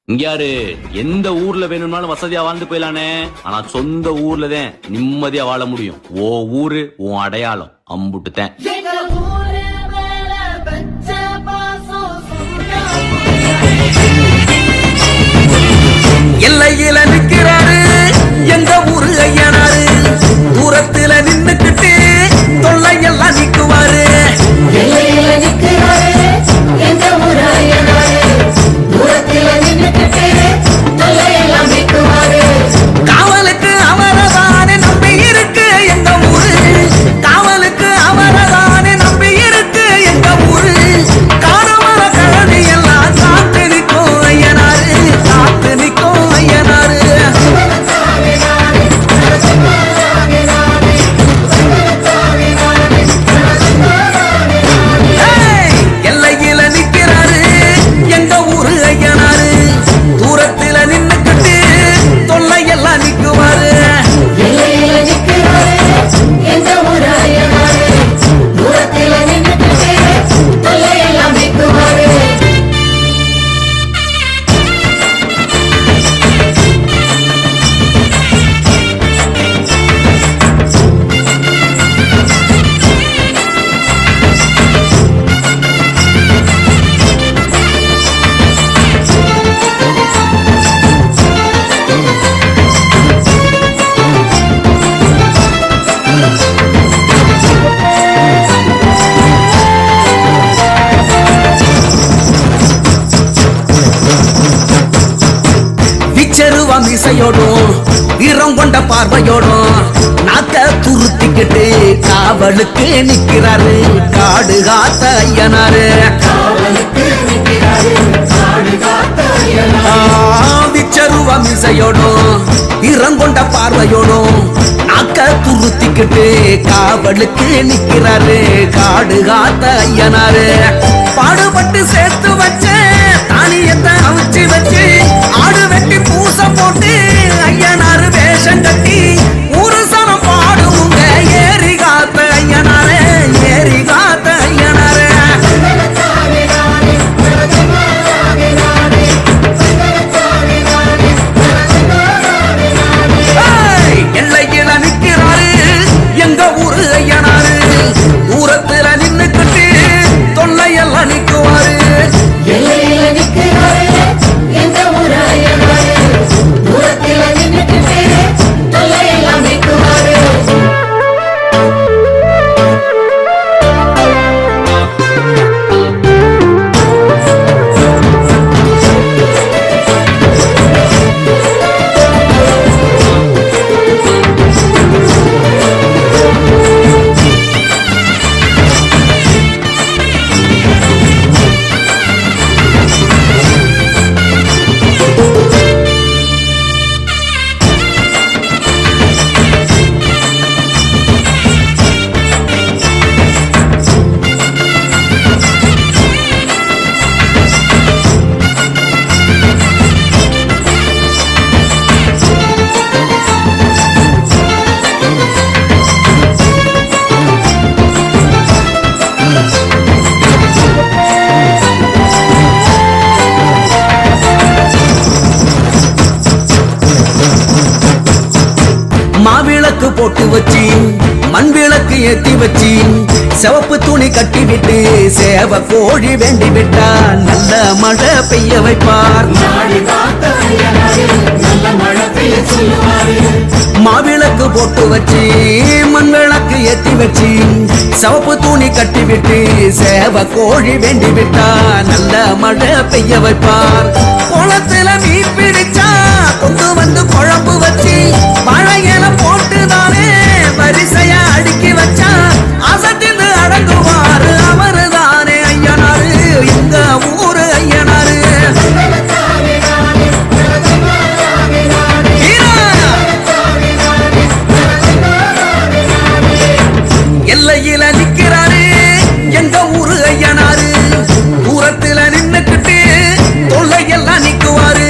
இங்க யாரு எந்த ஊர்ல வேணும்னாலும் வசதியா வாழ்ந்து போயிலானே, ஆனா சொந்த ஊர்லதான் நிம்மதியா வாழ முடியும். ஓ ஊரு உன் அடையாளம் அம்புட்டுத்தேன். எல்லையில நிக்கிறாரு எங்க ஊரு ஐயனாரு, தூரத்துல நின்னுக்கிட்டு தொல்லையெல்லாம் நிக்குவாரு. எல்லையில நிக்கிறாரு எங்க ஊரு ஐயனாரு, தூரத்துல நின்னுக்கிட்டு தொல்லையெல்லாம் நிக்குவாரு. காவலுக்கு அவரதானே நம்பி இருக்கு எங்க ஊரு, காவலுக்கு அவரதானே நம்பி இருக்கு எங்க ஊரு. காணவர கழனி எல்லாம் காத்து நிற்கும் ஐயனாரு, காத்து நிற்கும் ஐயனாரு. எல்லையில நிக்கிறாரு எங்க ஊரு ஐயனாரு, தூரத்துல நின்னுக்கிட்டு தொல்லையெல்லாம் நிக்குவாரு. எல்லையில நிக்கிறாரு எங்க ஊரு ஐயனாரு, தூரத்துல நின்னுக்கிட்டு தொல்லையெல்லாம் நிக்குவாரு. விச்சருவம் இசையோடும் வீரம் கொண்ட பார்வையோடும் நாக்க துருத்திக்கிட்டு காவலுக்கு நிக்கிறாரு காடு காத்த ஐயனாரு. விச்சருவம் இசையோடும் வீரம் கொண்ட பார்வையோடும் நாக்க துருத்திக்கிட்டு காவலுக்கு நிக்கிறாரு காடு காத்த ஐயனாரு. பாடுபட்டு சேர்த்து வச்ச தானியத்தை அவிச்சு வச்சு ஆடு வெட்டி பூச போட்டு ஐயனாரு வேஷம் கட்டி ஒரு சனம் பாடுங்க ஏறி காத்த ஐயனாரே, ஏறி காத்த ஐயனாரே. எல்லையில நிக்கிறாரு எங்க ஊரு ஐயனாரு, தூரத்துல நின்னுக்கிட்டு தொல்லையெல்லாம் நிக்குவாரு. எல்லையில நிக்கிறாரு எங்க ஊரு ஐயனாரு, தூரத்துல நின்னுக்கிட்டு தொல்லையெல்லாம் நிக்குவாரு. மாவிளக்கு போட்டு வச்சு மண் விளக்கு ஏத்தி வச்சு சிவப்பு துணி கட்டி விட்டு சேவ கோழி வேண்டி விட்டா நல்ல மழை பெய்ய வைப்பார். மாவிளக்கு போட்டு வச்சு மண் விளக்கு ஏத்தி வச்சு சிவப்பு துணி கட்டி விட்டு சேவ கோழி வேண்டி விட்டா நல்ல மழை பெய்ய வைப்பார். குளத்துல மீன் பிடிச்சா கொண்டு வந்து குழம்பு வச்சு மழையில போட்டுதானே வரிசையா அடுக்கி வச்சா அசத்திந்து அடங்குவாரு அவரு தானே ஐயனாரு, எங்க ஊரு ஐயனாரு. எல்லையில நிக்கிறாரு எங்க ஊரு ஐயனாரு, தூரத்துல நின்னுக்கிட்டு தொல்லையெல்லாம் நிக்குவாரு.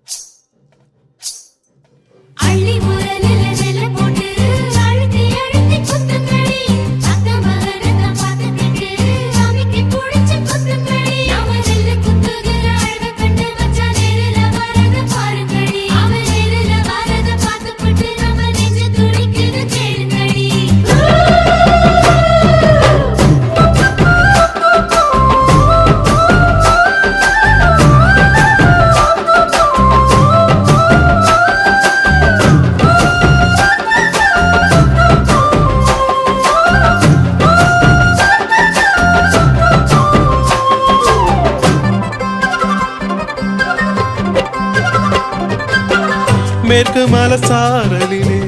மேற்கு மலை சாரலிலே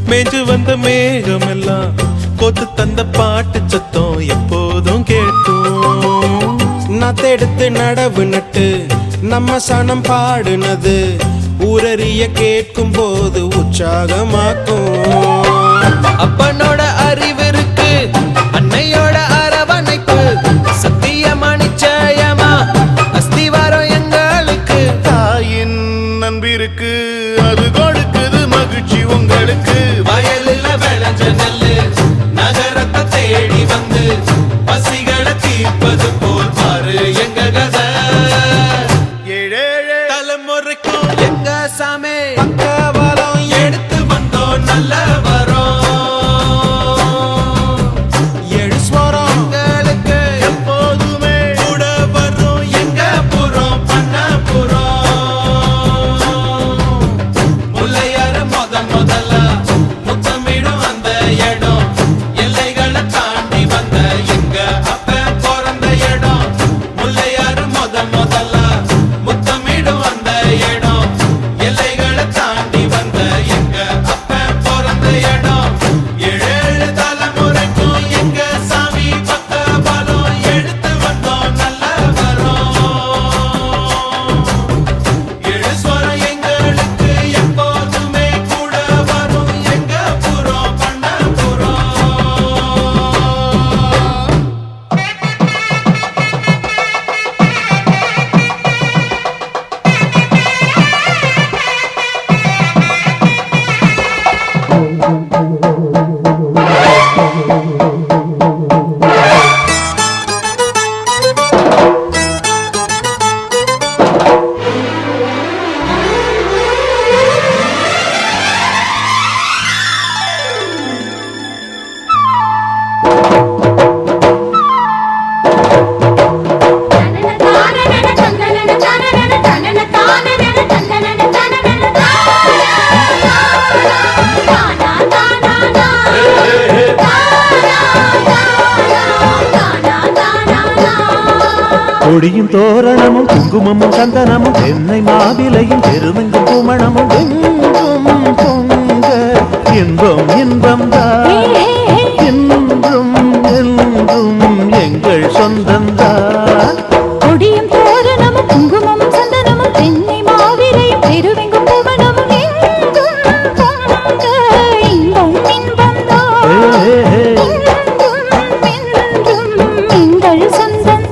மேஞ்சு வந்த மேகம் எல்லாம் கோத்து தந்த பாட்டு சத்தம் எப்போதும் கேட்கும். நத்தெடுத்து நடவு நட்டு நம்ம சனம் பாடுனது ஊரறிய கேட்கும் போது உற்சாகமாக்கும். அப்பனோட அறிவிருக்கு அன்னையோட அரவணைப்பு சத்தியமா நிச்சயமா அஸ்திவாரம் எங்களுக்கு. தாயின் நண்பிருக்கு அது கொடுக்குது மகிழ்ச்சி உங்களுக்கு. வயலில் விளைஞ்ச நெல்லு நகரத்தை தேடி வந்து பசிகளை தீர்ப்பது போல் பாரு எங்க கதை. ஏழேழே தலைமுறைக்கும் எங்க சாமி பக்கவாலம் எடுத்து வந்தோம் நல்ல வரோம். ஏழு ஸ்வரம் எங்களுக்கு எப்போதுமே கூட வரும் எங்க புறம் பண்ண முல்லையாறு முதல்ல முத்தமிடும் அந்த இடம். எல்லைகளை தாண்டி வந்த எங்க அப்ப பிறந்த இடம். முல்லையாறு முதல்ல முத்தமிடும் அந்த இடம். எல்லைகளை தாண்டி வந்த எங்க அப்ப பிறந்த இடம். ஏழு தலைமுறைக்கும் எங்க சாமி பக்க பலம் எடுத்து வந்தோம் நல்ல வரோம். ஏழு ஸ்வரம் எங்களுக்கு எப்போதுமே கூட வரும் எங்க புறம் பண்ண புறம். கொடியும் தோரணமும் குங்குமமும் சந்தனமும் தென்னை மாவிலையும் பெருமெங்கும் குமணமும் எங்கும் பொங்க இன்பம் இன்பம் தான் என்றும் என்றும் எங்கள் சொந்தந்தான். கொடியும் தோரணமும் குங்குமமும் சந்தனமும் தென்னை மாவிலையும் பெருவெங்கும் புவனமும் எங்கும் பொங்க இன்பம் இன்பம்தான். என்றும் என்றும் எங்கள் சொந்தந்தான்.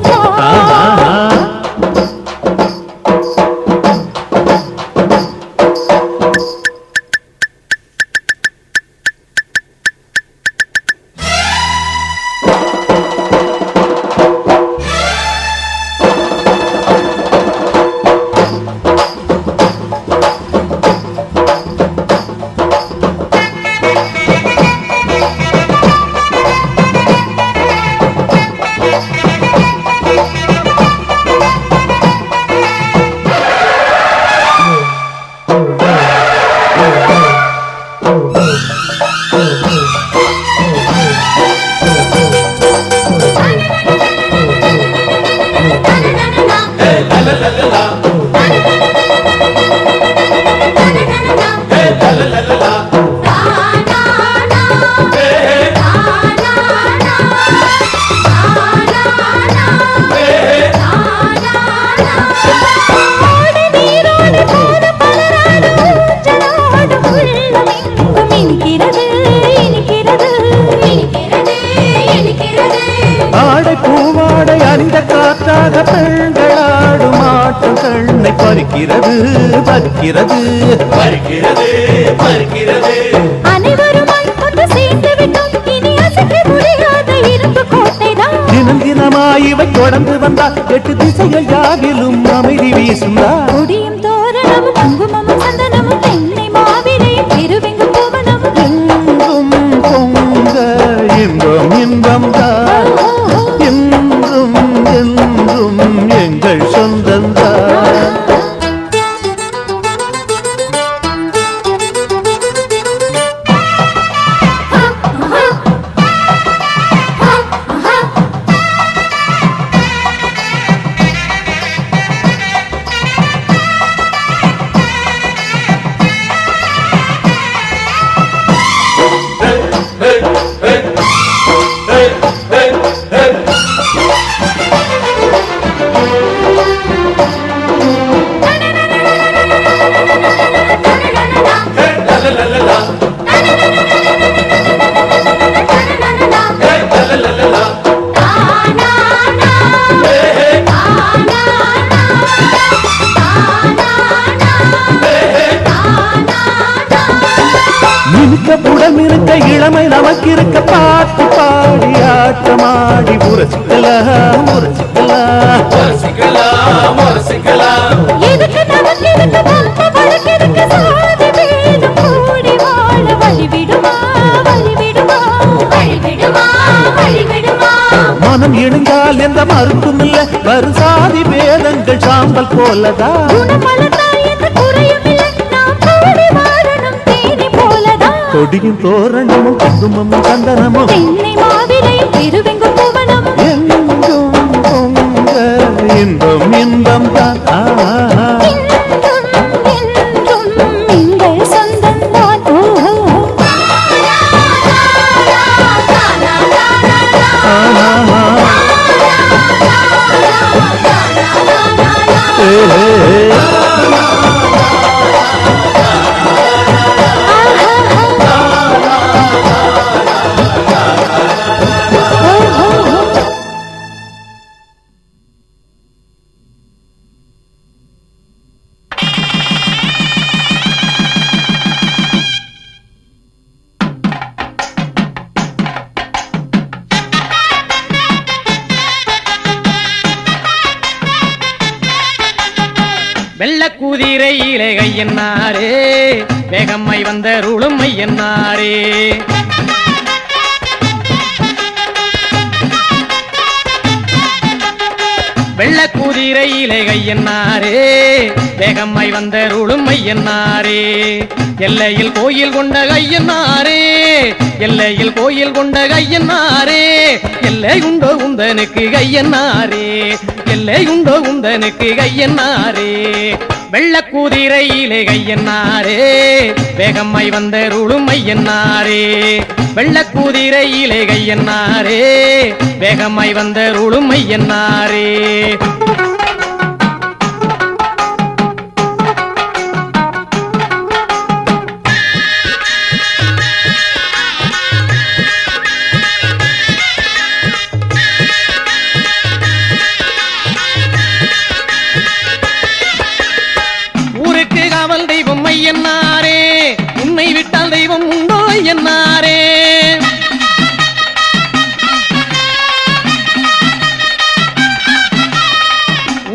ஆடை பூவாடை அணிந்த காற்றாக பெண்களாடும் ஆட்டம் கண்ணை பறிக்கிறது பறிக்கிறது பறிக்கிறது பறிக்கிறது. அனைவரும் கொண்டு சேர்ந்து விட்டோம் இனி அசைக்க முடியாத இரும்பு கோட்டைதான். தினம் தினமாய் இவை தொடர்ந்து வந்தால் 8 திசைகள் யாவிலும் அமைதி வீசுந்தா. கொடியும் தோரணமும் குங்குமமும் சந்தனமும் தென்னை மாவிலையும் பெருவெங்கும் புவனமும் எங்கும் பொங்க இன்பம் இன்பம் தான் என்றும் என்றும் எங்கள் சொந்தந்தான். இருக்க பாட்டு பாடி ஆட்டமாடி முரசிக்கலாம் முரசிக்கலாம் எதுக்கு நமக்கு இதுக்கு வந்த வழக்கு எதுக்கு சாதி வேதம் கூடி வாழ வழிவிடுமா வழிவிடுமா வழிவிடுமா வழிவிடுமா மனம் இணைந்தால் எந்த மருந்தும் இல்ல வரும் சாதி வேதங்கள் சாம்பல் போலதா குணமலர்ந்தால் எந்த குறையும் இல்லை நாம் கூடி வாழணும் தேனி போலதான் கொடியும் தோரணமும் குங்குமமும் சந்தனமும் தென்னை மாவிலையும் திருவெங்கும் புவனமும் எங்கும் பொங்க இன்பம் இன்பம் தான் என்றும் என்றும் எங்கள் சொந்தம்தான் ஓஹோ வெள்ளக்குதிரையிலே கையன்னாரே வேகம்மை வந்த ருளுமை என்னாரே வெள்ளக்குதிரையிலே கையன்னாரே வேகம்மை வந்த ருளுமை என்னாரே எல்லையில் கோயில் கொண்ட கையன்னாரே எல்லையில் கோயில் கொண்ட கையன்னாரே எல்லை உண்டோ உந்தனுக்கு கையன்னாரே எல்லை உண்டோ உந்தனுக்கு கையன்னாரே வெள்ளக்குதிரையிலே கையன்னாரே வேகம்மை வந்த ருளுமை என்னாரே வெள்ளக்குதிரையிலே கையன்னாரே வேகம்மை வந்த ருளுமை என்னாரே ஊருக்கு காவல் தெய்வம் ஐயன்னாரே உன்னை விட்டால் தெய்வம் உண்டோ ஐயன்னாரே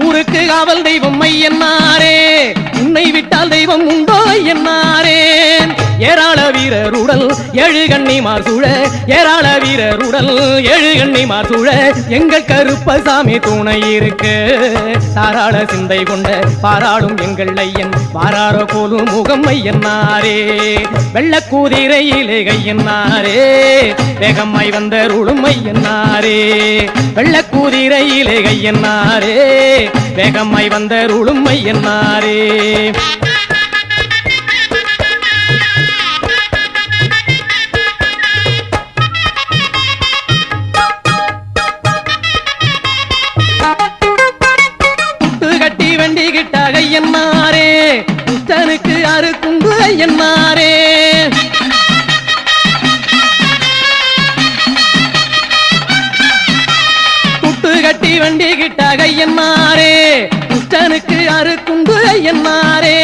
ஊருக்கு காவல் தெய்வம் ஐயன்னாரே உன்னை விட்டால் தெய்வம் உண்டோ ஐயன்னாரே ஏராள வீரருடல் ஏழு கண்ணிமார் சூழ ஏராள வீரருடல் ஏழு கண்ணிமார் சூழ எங்கள் கருப்பசாமி துணை இருக்கு தாராள சிந்தை கொண்ட பாராளும் எங்கள் ஐயன் பாராரோ போலும் முகம் ஐயன்னாரே வெள்ளக்குதிரையிலே கையன்னாரே வேகம்மை வந்த ருளும் ஐயன்னாரே வெள்ளக்குதிரையிலே கையன்னாரே வேகம்மை வந்த ருளும் ஐயன்னாரே கட்டி வண்டி கிட்ட ஐயன்னாரே புத்தனுக்கு அறுக்குண்டு ஐயன்னாரே புட்டு கட்டி வண்டி கிட்ட ஐயன்னாரே புத்தனுக்கு அறுக்குண்டு ஐயன்னாரே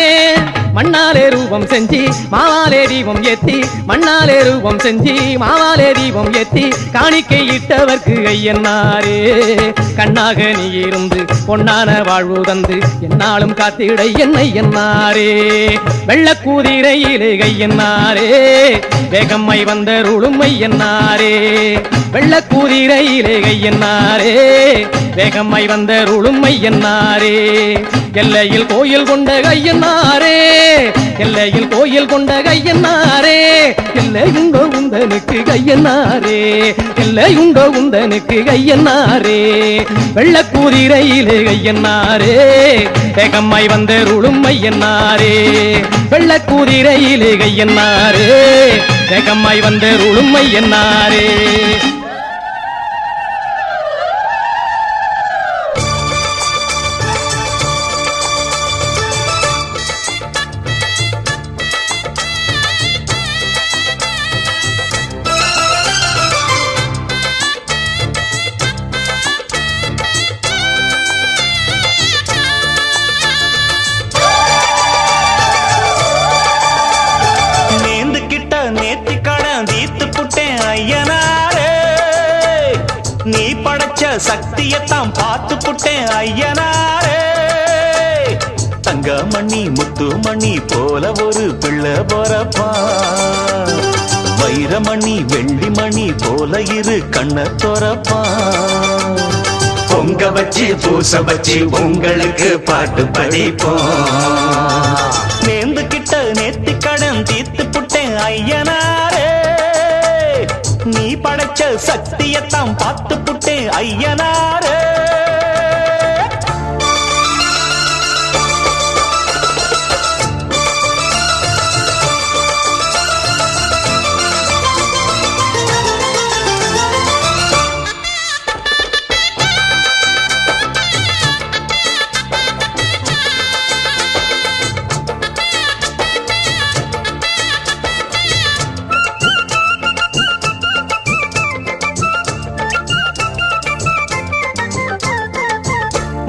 மண்ணாலே ரூபம் செஞ்சி மாவாலே தீபம் ஏத்தி மண்ணாலே ரூபம் செஞ்சி மாவாலே தீபம் ஏத்தி காணிக்கை இட்டவர்க்கு ஐயன்னாரே கண்ணாக நீ இருந்து பொன்னான வாழ்வு தந்து என்னாலும் காத்திட என்னை என்னாரே வெள்ளக்குதிரையிலே கையன்னாரே வேகம்மை வந்த ருளுமை என்னாரே வெள்ளக்குதிரையிலே கையன்னாரே வேகம்மை வந்த ருளுமை என்னாரே எல்லையில் கோயில் கொண்ட கையன்னாரே எல்லையில் கோயில் கொண்ட கையன்னாரே எல்லை உண்டோ உந்தனுக்கு கையன்னாரே எல்லை உண்டோ உந்தனுக்கு கையன்னாரே வெள்ளக்குதிரையிலே கையன்னாரே வேகம்மை வந்த ருளுமை என்னாரே வெள்ளக்குதிரையிலே கையன்னாரே வேகம்மை வந்த ருளுமை என்னாரே நீ படைச்ச சக்தியத்தான் பார்த்து புட்டேன் ஐயனாரே தங்கமணி முத்துமணி போல ஒரு பிள்ளை போறப்பா வைரமணி வெள்ளிமணி போல இரு கண்ண தோறப்பா பொங்க வச்சு பூச வச்சு உங்களுக்கு பாட்டு படிப்போம் நேர்ந்து கிட்ட நேத்தி கடன் தீர்த்து புட்டேன் ஐயனாரே நீ படைச்ச சக்தியத்தான் பார்த்து புட்டேன் ஐயனாரே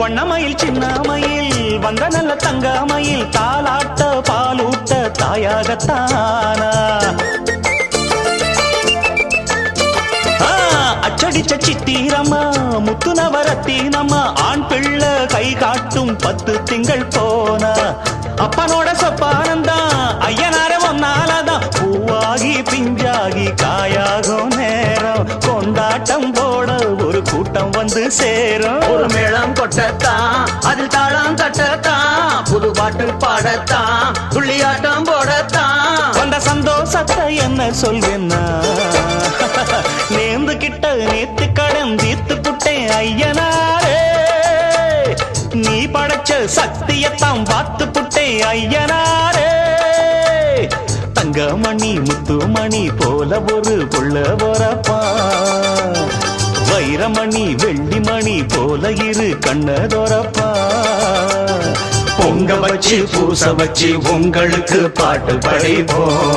வண்ணமயில் சின்னமயில் வந்த நல்ல தங்கமயில் தாலாட்ட பாலூட்ட தாயாகத்தானா அச்சடிச்ச சித்திரம்மா முத்து நவரத்தினம்மா ஆண் பிள்ளை கை காட்டும் 10 திங்கள் போனா அப்பனோட சொப்பானந்தான் ஐயனார ஒன்னாலதான் பூவாகி பிஞ்சாகி காயாகும் நேரம் கொண்டாட்டம் போட ஒரு கூட்டம் வந்து சேரும் ஒரு மேளம் கொட்டத்தான் அதில் தாளம் கட்டத்தான் புது பாட்டு பாடத்தான் துள்ளியாட்டம் போடத்தான் வந்த சந்தோஷத்தை என்ன சொல்வேன்னா நேர்ந்து கிட்ட நேத்து கடன் தீர்த்து புட்டேன் ஐயனாரே நீ படைச்ச சக்தியத்தான் பார்த்து புட்டேன் ஐயனாரே தங்கமணி முத்துமணி போல ஒரு புள்ள போறப்பா வைரமணி வெள்ளிமணி போல இரு கண்ணதோரப்பா பொங்க வச்சு பூச வச்சு உங்களுக்கு பாட்டு படிப்போம்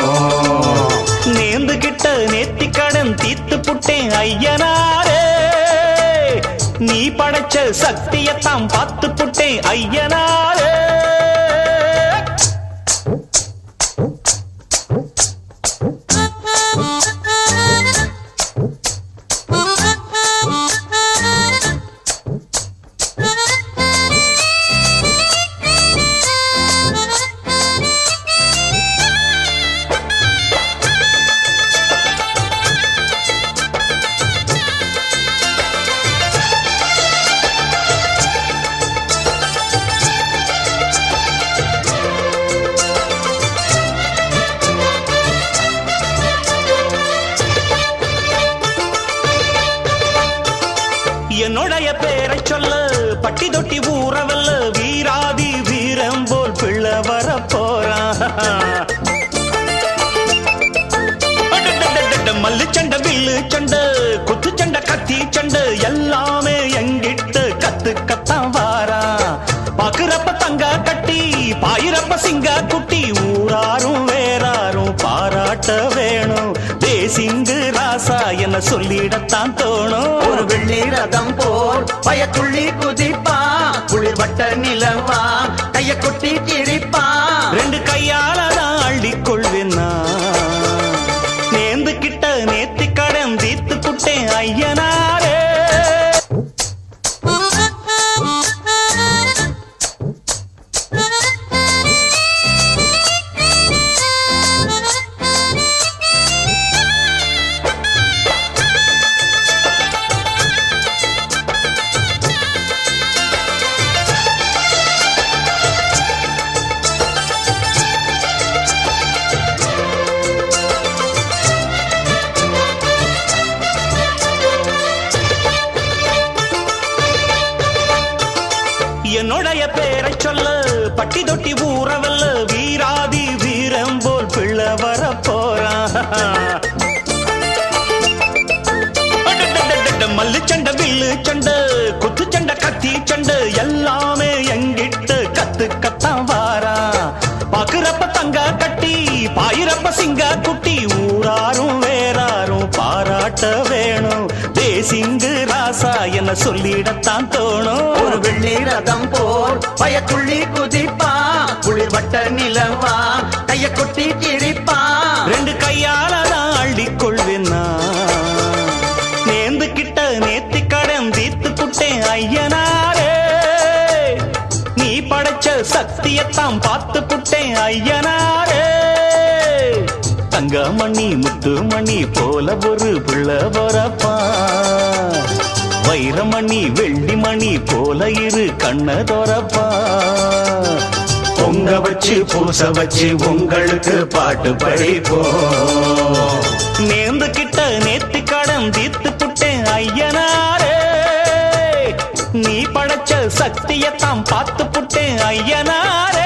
நேர்ந்து கிட்ட நேத்தி கடன் தீர்த்து புட்டேன் ஐயனாரே நீ படைச்ச சக்தியத்தான் பார்த்து புட்டேன் ஐயனாரே என்னுடைய பேரை சொல்ல பட்டி தொட்டி ஊறவல்ல வீராதி வீரம் போல் பிள்ளை வர போறான் மல்லு சண்டை வில்லு சண்டை குத்து சண்டை கத்தி சண்டை எல்லாமே எங்கிட்ட கத்துக்கத்தான் வாரா பாக்குறப்ப தங்க கட்டி பாயிரப்ப சிங்க குட்டி ஊராரும் வேறாரும் பாராட்ட வேணும் தேசிங்கு ராசா என்ன சொல்லிடத்தான் தோணும் ஒரு வெள்ளி ரதம் போல் பயத்துள்ளி குதிப்பா குளிர் வட்ட நிலவா கைய கொட்டி கிழிப்பா 2 கையால நான் அள்ளிக்கொள்வேன்னா நேர்ந்து கிட்ட நேத்தி கடன் தீர்த்து புட்டேன் ஐயனாரே என்னுடைய பேரை சொல்ல பட்டி தொட்டி ஊறவல்ல வீராதி வீரம் போல் பிள்ளை வர போறான் மல்லு சண்டை வில்லு சண்டை குத்து சண்டை கத்தி சண்டை எல்லாமே எங்கிட்ட கத்துக்கத்தான் வாரா பாக்குறப்ப தங்க கட்டி பாயிரப்ப சிங்க குட்டி ஊராரும் வேறாரும் பாராட்ட வேணும் தேசிங்கு ராசா என்ன சொல்லிடத்தான் தோணும் ஒரு வெள்ளி ரதம் போல் பயத்துள்ளி குதிப்பா குளிர் வட்ட நிலவா கைய கொட்டி கிழிப்பா 2 கையால நான் அள்ளிக்கொள்வேன்னா நேர்ந்து கிட்ட நேத்தி சக்தியத்தான் பார்த்து புட்டேன் ஐயனாரே. தங்கமணி முத்துமணி போல ஒரு புள்ள வரப்பா, வைரமணி வெள்ளிமணி போல இரு கண்ண தோரப்பா. பொங்க வச்சு பூச வச்சு உங்களுக்கு பாட்டு படிப்போம். நேர்ந்து கிட்ட நேத்து கடன் தீர்த்து புட்டேன் ஐயனாரே. நீ படைச்ச சக்தியத்தான் பார்த்து புட்டேன் ஐயனாரே.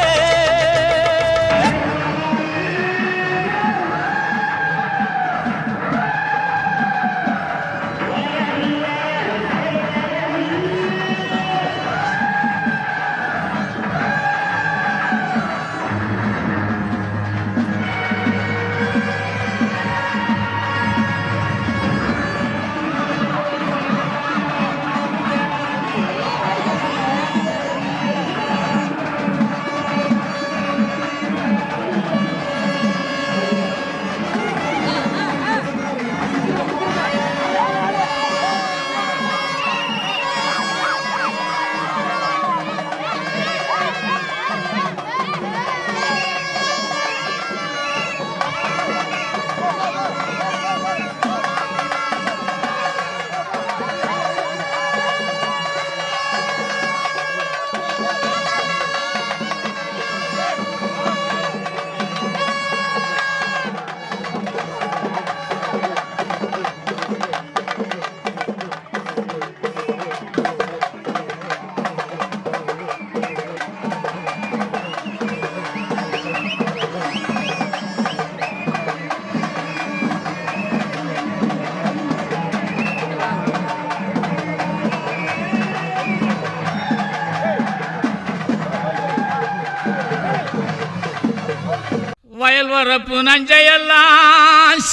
வயல் வரப்பு நஞ்சையெல்லாம்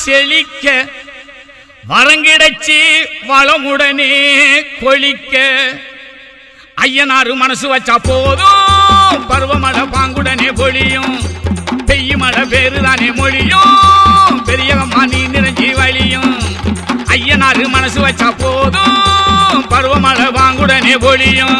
செழிக்க வரங்கிடச்சி வளமுடனே கொளிக்க ஐயனாரு மனசு வச்சா போதும் பருவமழை பாங்குடனே பொழியும் பெய்யும் மழை பேருதானே மொழியும் பெரியவம்மா நீ நிறைஞ்சி வழியும் ஐயனாரு மனசு வச்சா போதும் பருவமழை பாங்குடனே பொழியும்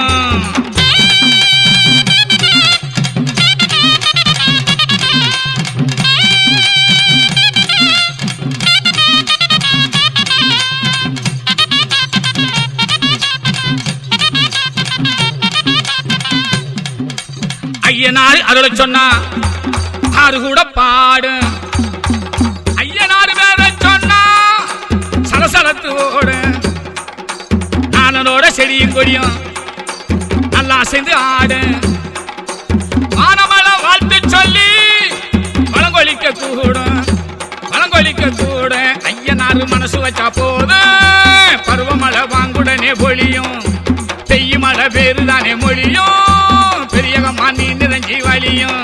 ஐயனார் அருள சொன்னா ஆறு கூட பாடு ஐயனார் வேற சொன்னா சலசலத்து ஓடு நானோட செடியும் கொடியும் நல்லா சேர்ந்து ஆடு ஆனமள வாழ்த்து சொல்லி வளங்கொலிக்க கூட ஐயனார் மனசு வச்சா போது பருவமழை வாங்குடனே பொழியும் பெய்யும் மழை பேருதானே மொழியும் பெரியகம்மா நீ நிறைஞ்சி வழியும்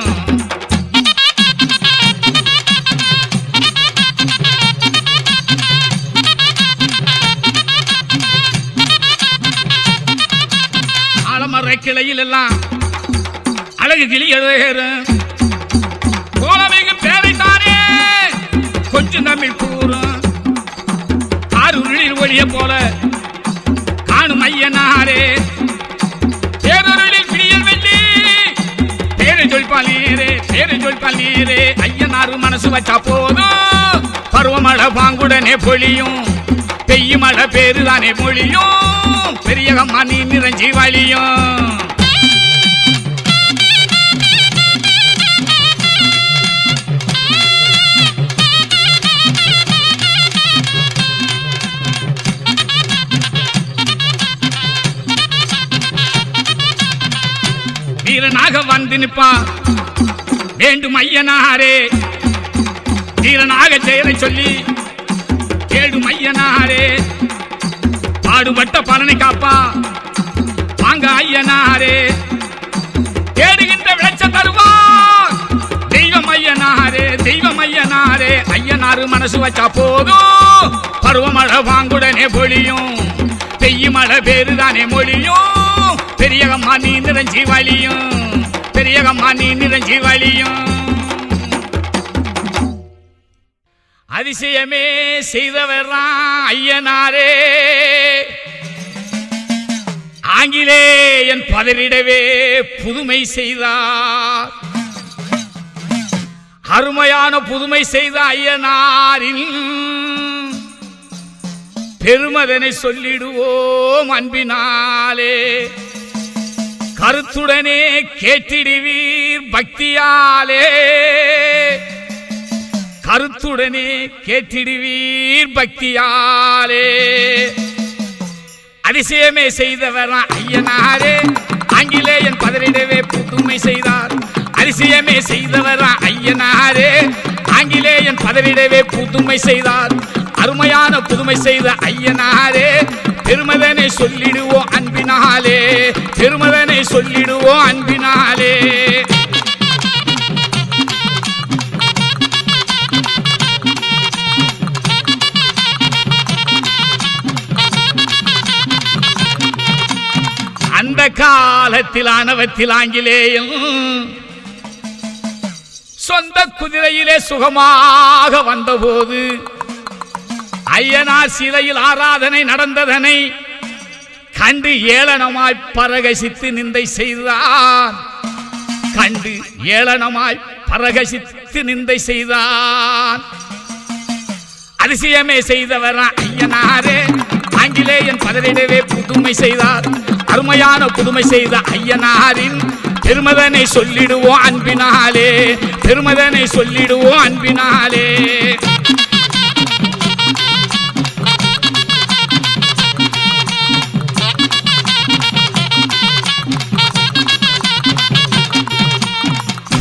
ஆலமர கிளையில் எல்லாம் அழகு கிளி எழுதுகிறேன் கோலமிகு பேரைத்தானே கொஞ்சம் தமிழ் கூறும் ஆறு உருளில் ஒளிய போல காணும் ஐயனாரே பேரு சொல்பால் நீரே ஐயனாரு மனசு வச்சா போதும் பருவமழை பாங்குடனே பொழியும் பெய்யும் மழை பேருதானே மொழியும் பெரியகம்மா நீ நிறைஞ்சி வழியும் வீரனாக வந்து நிப்பா வேண்டும் ஐயனாரே வீரனாக செயலை சொல்லி கேடும் ஐயனாரே பாடுபட்ட பலனை காப்பா வாங்க ஐயனாரே தேடுகின்ற விளைச்ச தருவார் தெய்வம் ஐயனாரே ஐயனாரு மனசு வச்சா போதும் பருவமழை வாங்குடனே பொழியும் பெய்யும் மழை பேருதானே மொழியும் பெரியகம்மா நீ நிறைஞ்சி வழியும் பெரியகம்மா நீ நிறைஞ்சி வழியும் அதிசயமே செய்தவர்தான் ஐயனாரே ஆங்கிலே ஆங்கிலேயன் பதறிடவே புதுமை செய்தார். அருமையான புதுமை செய்த ஐயனாரின் பெருமதனை சொல்லிடுவோம் அன்பினாலே. கருத்துடனே கேட்டிடுவீர் பக்தியாலே. கருத்துடனே கேட்டிடுவீர் பக்தியாலே. அதிசயமே செய்தவர் ஐயனாரே. ஆங்கிலேயன் பதறிடவே புதுமை செய்தார். அதிசயமே செய்தவர் ஐயனாரே. ஆங்கிலேயன் பதறிடவே புதுமை செய்தார். அருமையான புதுமை செய்த ஐயனாரே. பெருமதனை சொல்லிடுவோம் அன்பினாலே. பெருமதனை சொல்லிடுவோம் அன்பினாலே. அந்த காலத்தில் ஆணவத்தில் ஆங்கிலேயன் சொந்த குதிரையிலே சுகமாக வந்தபோது ஐயனார் சிலையில் ஆராதனை நடந்ததனை கண்டு ஏளனமாய் பரகசித்து நிந்தை செய்தான். கண்டு ஏளனமாய் பரகசித்து நிந்தை செய்தான். அதிசயமே செய்தவர் ஐயனாரே. ஆங்கிலேயன் பதறிடவே புதுமை செய்தார். அருமையான புதுமை செய்த ஐயனாரின் பெருமதனை சொல்லிடுவோம் அன்பினாலே. பெருமதனை சொல்லிடுவோம் அன்பினாலே.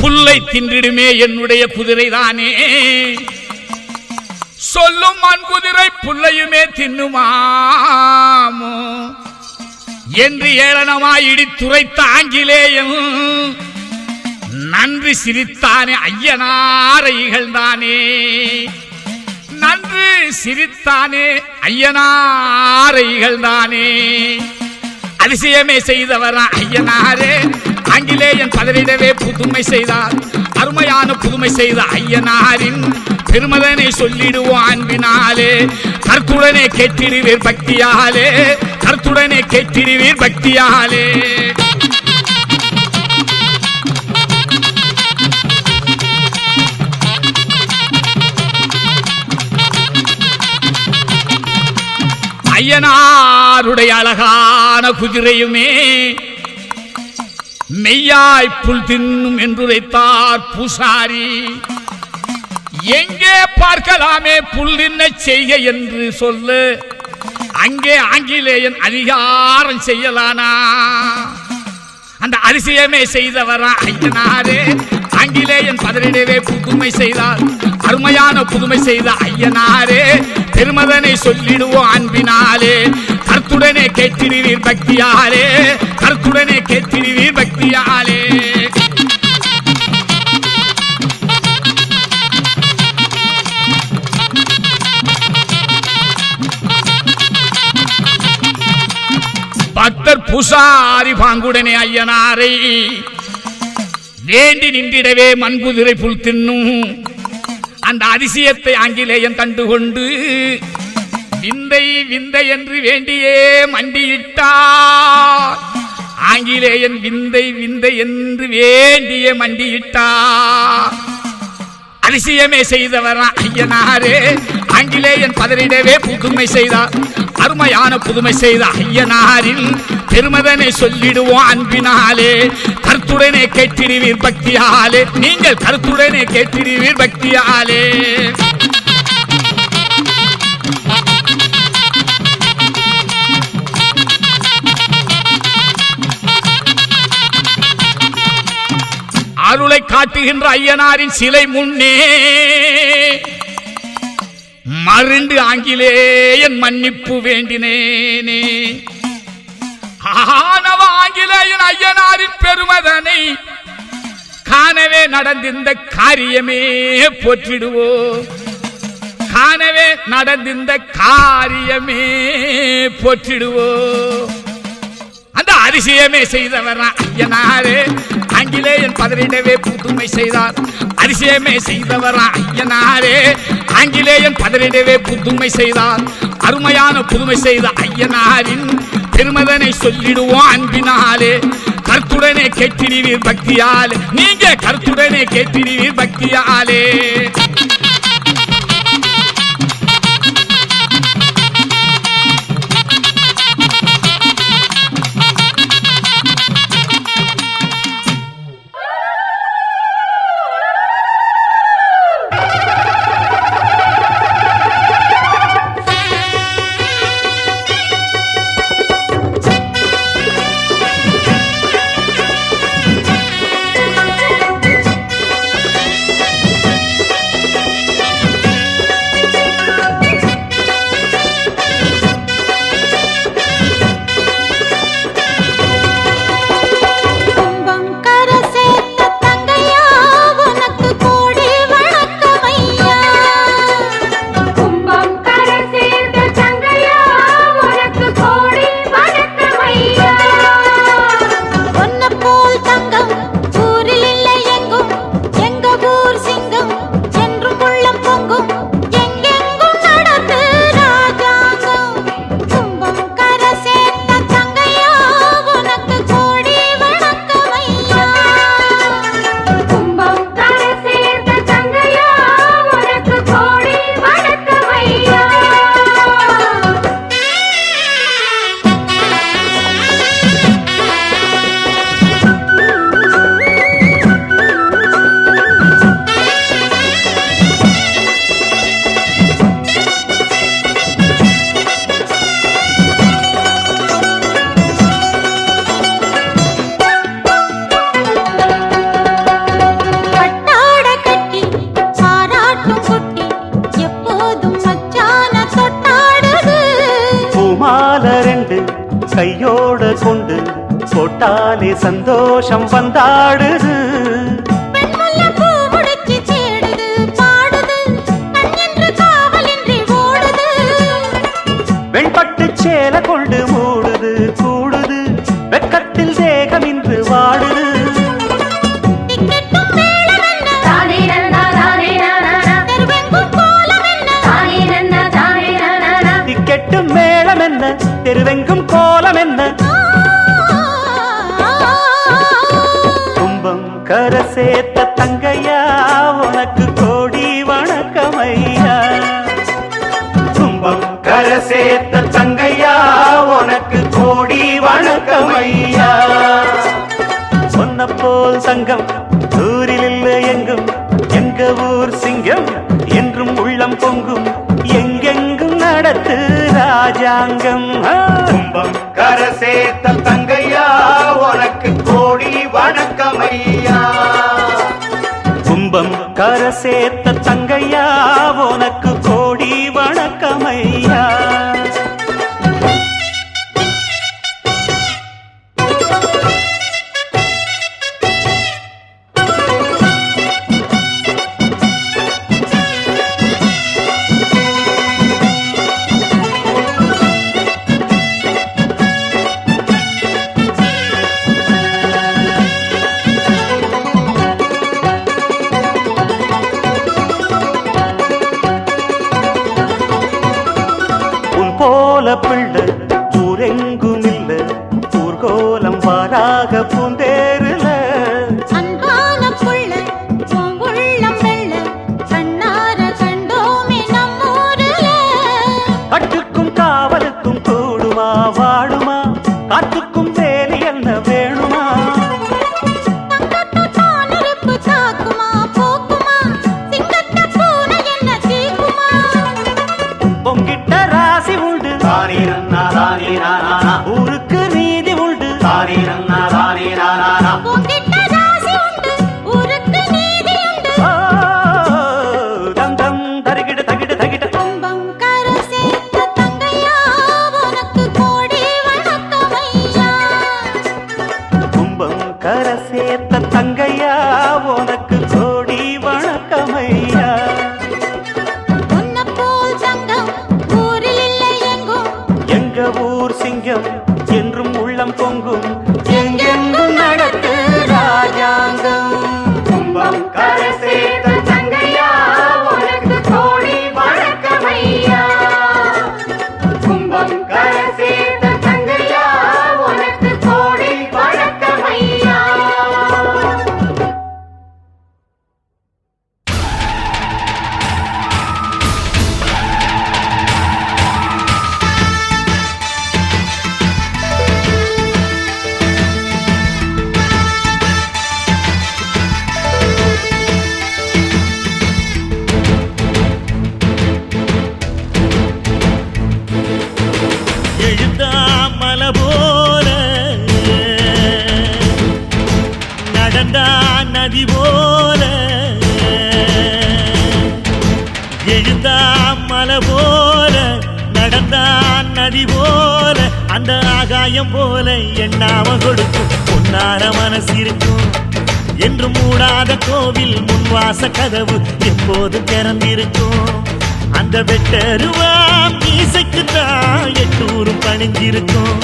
புல்லை தின்றிடுமே என்னுடைய குதிரைதானே. சொல்லும் மண்குதிரை புல்லையுமே தின்னுமாமோ என்று ஏளனமாய் இடித்துரைத்த ஆங்கிலேயன் நன்றி சிரித்தானே. ஐயனாரை இகழ்ந்தானே. நன்றி சிரித்தானே. ஐயனாரை இகழ்ந்தானே. அதிசயமே செய்தவர் ஐயனாரே. ஆங்கிலேயன் பதறிடவே புதுமை செய்தார். அருமையான புதுமை செய்த ஐயனாரின் பெருமதனை சொல்லிடுவோம் அன்பினாலே. கருத்துடனே கேட்டிடுவீர் பக்தியாலே. கருத்துடனே கேட்டிடுவீர் பக்தியாலே. ஐயனாருடைய அழகான குதிரையுமே மெய்யாய் புல் தின்னும் என்றுரைத்தார் பூசாரி. எங்கே பார்க்கலாமே புல் தின்ன செய்க என்று சொல்ல அங்கே ஆங்கிலேயன் அதிகாரம் செய்யலானா. அந்த அதிசயமே செய்தவர் ஐயனாரே. ஆங்கிலேயன் பதறிடவே புதுமை செய்தார். அருமையான புதுமை செய்த ஐயனாரே. பெருமதனை சொல்லிடுவோம் அன்பினாலே. கருத்துடனே கேட்டிடுவீர் பக்தியாலே. கருத்துடனே கேட்டிடுவீர் பக்தியாலே. பக்தர் பூசாரி பாங்குடனே ஐயனாரை வேண்டி நின்றிடவே மண்குதிரை புல் தின்னும். அந்த அதிசயத்தை ஆங்கிலேயன் கண்டுகொண்டு விந்தை விந்தை என்று வேண்டியே மண்டியிட்டார். ஆங்கிலேயன் விந்தை விந்தை என்று வேண்டியே மண்டியிட்டார். அதிசயமே செய்தவர் ஐயனாரே. ஆங்கிலேயன் பதறிடவே புதுமை செய்தார். அருமையான புதுமை செய்த ஐயனாரின் பெருமதனை சொல்லிடுவோம் அன்பினாலே. கருத்துடனே கேட்டிடுவீர் பக்தியாலே. நீங்கள் கருத்துடனே கேட்டிடுவீர் பக்தியாலே. அருளை காட்டுகின்ற ஐயனாரின் சிலை முன்னே மருண்டு ஆங்கிலேயன் மன்னிப்பு வேண்டினேனே. ஆனவ ஆங்கிலேயன் ஐயனாரின் பெருமதனை காணவே நடந்திருந்த காரியமே போற்றிடுவோம். காணவே நடந்திருந்த காரியமே போற்றிடுவோம். அந்த அதிசயமே செய்தவர் ஐயனாரே. ஆங்கிலேயன் பதறிடவே புதுமை செய்தார். அதிசயமே செய்தவர் ஐயனாரே. ஆங்கிலேயன் பதறிடவே புதுமை செய்தார். அருமையான புதுமை செய்த ஐயனாரின் பெருமதனை சொல்லிடுவோம் அன்பினாலே. கருத்துடனே கேட்டிடுவீர் பக்தியாலே, நீங்க கருத்துடனே கேட்டிடுவீர் பக்தியாலே. கையோட கொண்டு போட்டாலே சந்தோஷம் வந்தாடுது. வெண்பட்டு சேல கொண்டு மூடுது கூடுது, வெக்கத்தில் தேகமின்று வாடுது. திக்கெட்டும் மேளம் என்ன, தெருவெங்கும் கோலம் என்ன, கும்பம் கரை சேர்த்த தங்கையா உனக்கு கோடி வணக்கமையா. கும்பம் கரை சேர்த்த தங்கையா உனக்கு கோடி வணக்கமையா. சொன்ன போல் சங்கம் ஊரில் இல்லை எங்கும், எங்க ஊர் சிங்கம் என்றும் உள்ளம் பொங்கும், எங்கெங்கும் நடத்து ராஜாங்கம். கும்பம் கரை சேர்த்த தங்கையா உனக்கு கோடி வணக்கமையா. கும்பம் கரை சேர்த்த தங்கையா உனக்கு கோடி வணக்கமையா. போல பிள்ளை ஊரெங்கும் இல்ல, ஊர்கோலம் வாராக பூந்தேருல. அன்பான புள்ள உள்ளம் வெள்ள, கண்ணார கண்டோமே நம்மூருல. கட்டுக்கும் காவலுக்கும் கூடுமா வாடுமா, காட்டுக்கும் வேலி என்ன வேணுமா. நெருப்பு தாக்குமா போக்குமா, சிங்கத்த பூனை என்ன தீக்குமா. பொங்கிட்ட ராசி உண்டு ஊருக்கு நீதி உண்டு. பொங்கிட்ட ராசி உண்டு, ஊருக்கு நீதி உண்டு. தம் தம் தருகிட தகிட தகிட. கும்பம் கரை சேர்த்த தங்கையா உனக்கு கோடி வணக்கமையா. கும்பம் கரை சேர்த்த தங்கையா உனக்கு கோடி வணக்கமையா. உன்ன போல் சங்கம் ஊரில் இல்லை எங்கும், எங்க ஊர் சிங்கம் என்றும் உள்ளம் பொங்கும், எங்கெங்கும் நடத்து ராஜாங்கம். கும்பம் கரை சேர்த்த தங்கையா உனக்கு கோடி வணக்கமையா. கும்பம் கரை சேர்த்த தங்கையா மலை போல நடந்தா நதி போல எழுந்தா மலை போல நடந்தா நதி போல அந்த ஆகாயம் போல எண்ணாம கொடுக்கும் பொன்னார மனசு இருக்கும் என்று மூடாத கோவில் முன்வாச கதவு எப்போது திறந்திருக்கும் அந்த வெட்டருவாம் மீசைக்குத்தான் எட்டூரும் பணிஞ்சிருக்கும்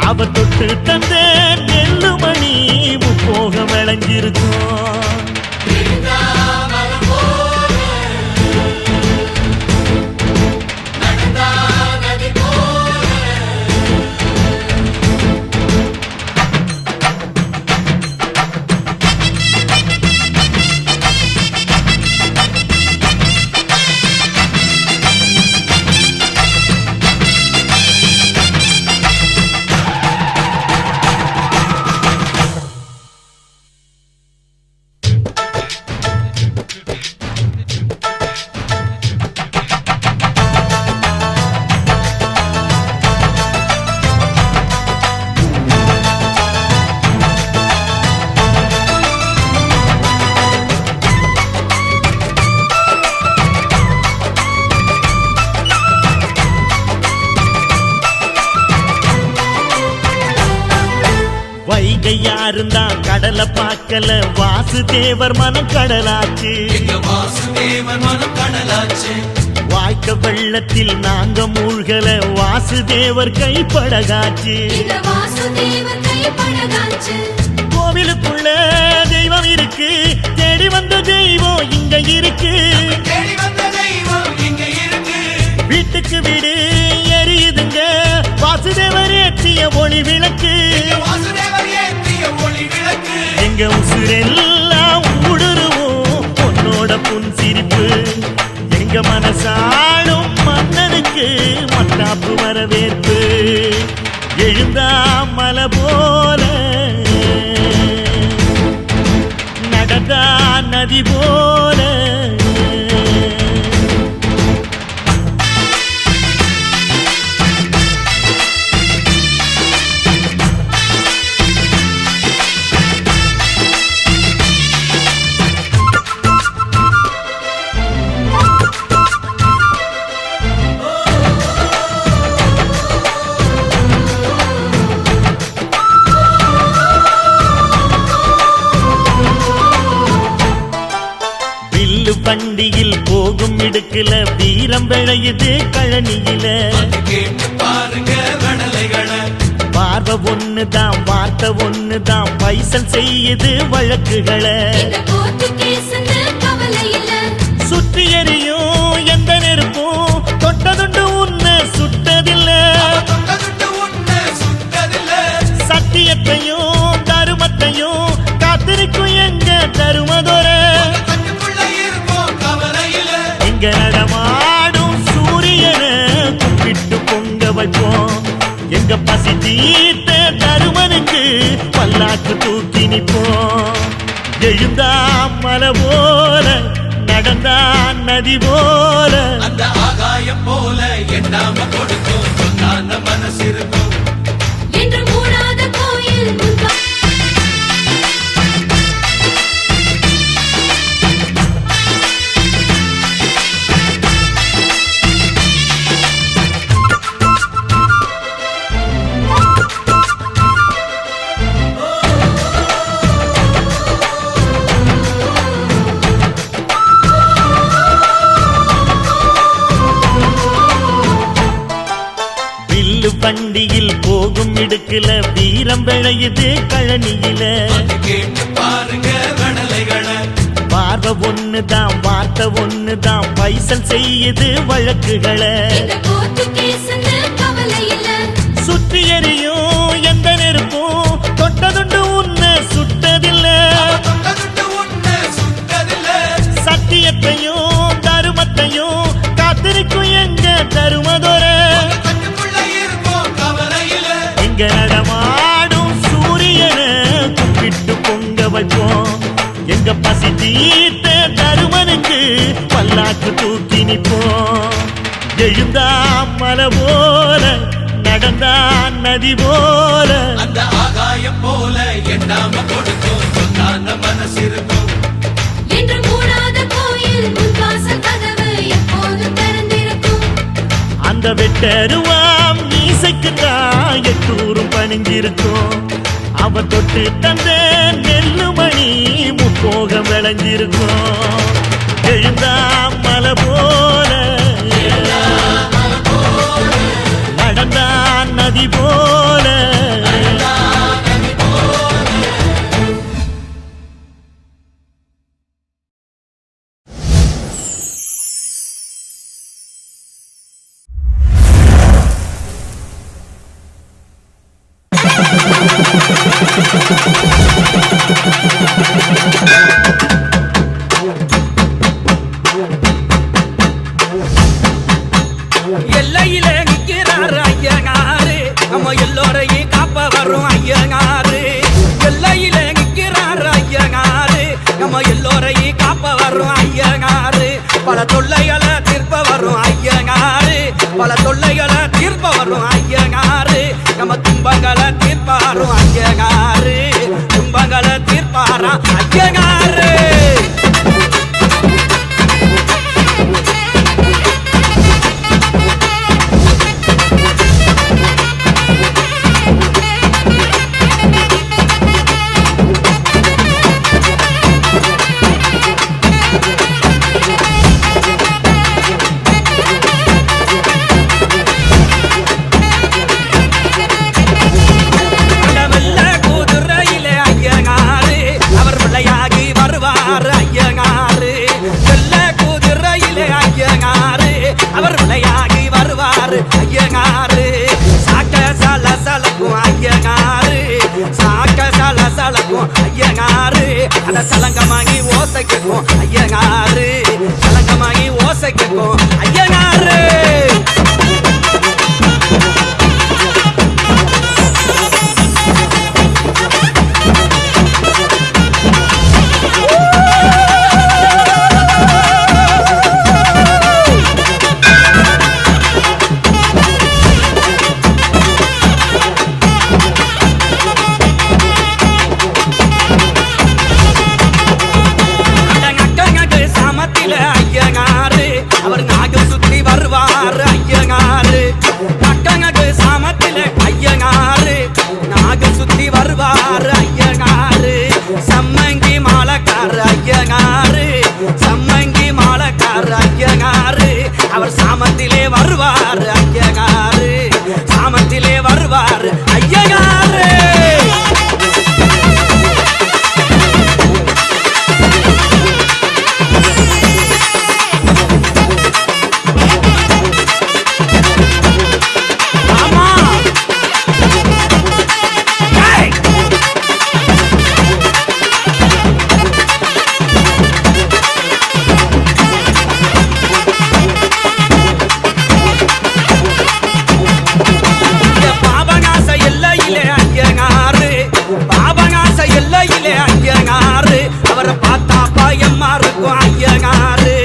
அவ தொட்டு தந்த நெல்லுமணி முப்போக விளைஞ்சிருக்கும் வைகையாருந்தான் கடலை பார்க்கல வாசுதேவர் மனம் கடலாச்சு வாய்க்க வெள்ளத்தில் நாங்க மூழ்கல வாசுதேவர் கைப்படகாச்சு கோவிலுக்குள்ள தெய்வம் இருக்கு தேடி வந்த தெய்வம் இங்க இருக்கு வீட்டுக்கு வீடு எரியுதுங்க வாசுதேவர் ஏற்றிய ஒளி விளக்கு எங்க உசுரெல்லாம் ஊடுருவோம் உன்னோட புன் சிரிப்பு எங்க மனசாடும் மன்னனுக்கு மத்தாப்பு வரவேற்பு எழுந்தா மலை போல நடந்தா நதி போல வண்டியில் போகும் இடுக்குல வீரம் விளையுது கழனியில பார்வை ஒண்ணுதான் வார்த்தை ஒண்ணுதான் பைசல் செய்யுது வழக்குகளை சுற்றி எறியும் எந்த நெருப்பும் தொட்டதுண்டு உன்னை சுட்டதில்லை சத்தியத்தையும் தருமத்தையும் காத்திருக்கும் எங்க தருமதொர எங்க நடமாடும் சூரியனை கும்பிட்டு பொங்க வைப்போம் எங்க பசி தீர்த்த தருமனுக்கு பல்லாக்கு தூக்கி நிற்போம் எழுந்தா மலை போல நடந்தா நதி போல அந்த ஆகாயம் போல எண்ணாம கொடுக்கும் சொன்னான மனசு இருக்கும் என்று மூடாத கோயில் வண்டியில் போகும் இடுக்குல வீரம் விளையுது கழனியில பார்வை ஒண்ணுதான் வார்த்தை ஒண்ணுதான் பைசல் செய்யுது வழக்குகளை சுற்றி எறியும் எந்த நெருப்பும் தொட்டதுண்டு உன்னை சுட்டதில்லை சத்தியத்தையும் தருமத்தையும் காத்திருக்கும் எங்க தருமதொர எங்க நடமாடும் சூரியனை கும்பிட்டு பொங்க வைப்போம் எங்க பசி தீர்த்த தருமனுக்கு பல்லாக்கு தூக்கி நிற்போம் எழுந்தா மலை போல நடந்தான் நதி போல அந்த ஆகாயம் போல எண்ணாம கொடுக்கும் சொன்னான மனசு இருக்கும் என்று மூடாத கோயில் முன்வாசல் கதவு எப்போதும் திறந்திருக்கும் அந்த வெட்டருவாம் மீசைக்குத்தான் எட்டூரும் பணிஞ்சிருக்கும் அவ தொட்டு தந்த நெல்லுமணி முப்போகம் விளைஞ்சிருக்கும் எழுந்தா மலை போல நடந்தான் நதி போல எல்லையில நிக்கிறாரு ஐயனாரு நம்ம எல்லோரையும் காப்ப வரும் ஐயனாரு எல்லையில நிக்கிறாரு ஐயனாரு நம்ம எல்லோரையும் காப்ப வரும் ஐயனாரு பல தொல்லைகளை தீர்ப்ப வரும் ஐயனாரு பல தொல்லைகளை தீர்ப்ப வரும் ஐயனாரு நம்ம துன்பங்களை தீர்ப்பாரும் ஐயனாரு துன்பங்களை தீர்ப்பாரா ஐயனாரு ஐயனாரு சாக்க சல சலக்கும் ஐயனாரு சாக்க சல சலக்கும் ஐயனாரு அந்த சலங்கமாகி ஓசைக்கும் ஐயனாரு சலங்கமாகி ஓசைக்கும் ஐயனாரு அவர் சாமத்திலே வருவார் ஐயனாரு சாமத்திலே வருவார் ஐயனாரு அவரை பார்த்தா பயமா இருக்கும் ஐயனாரு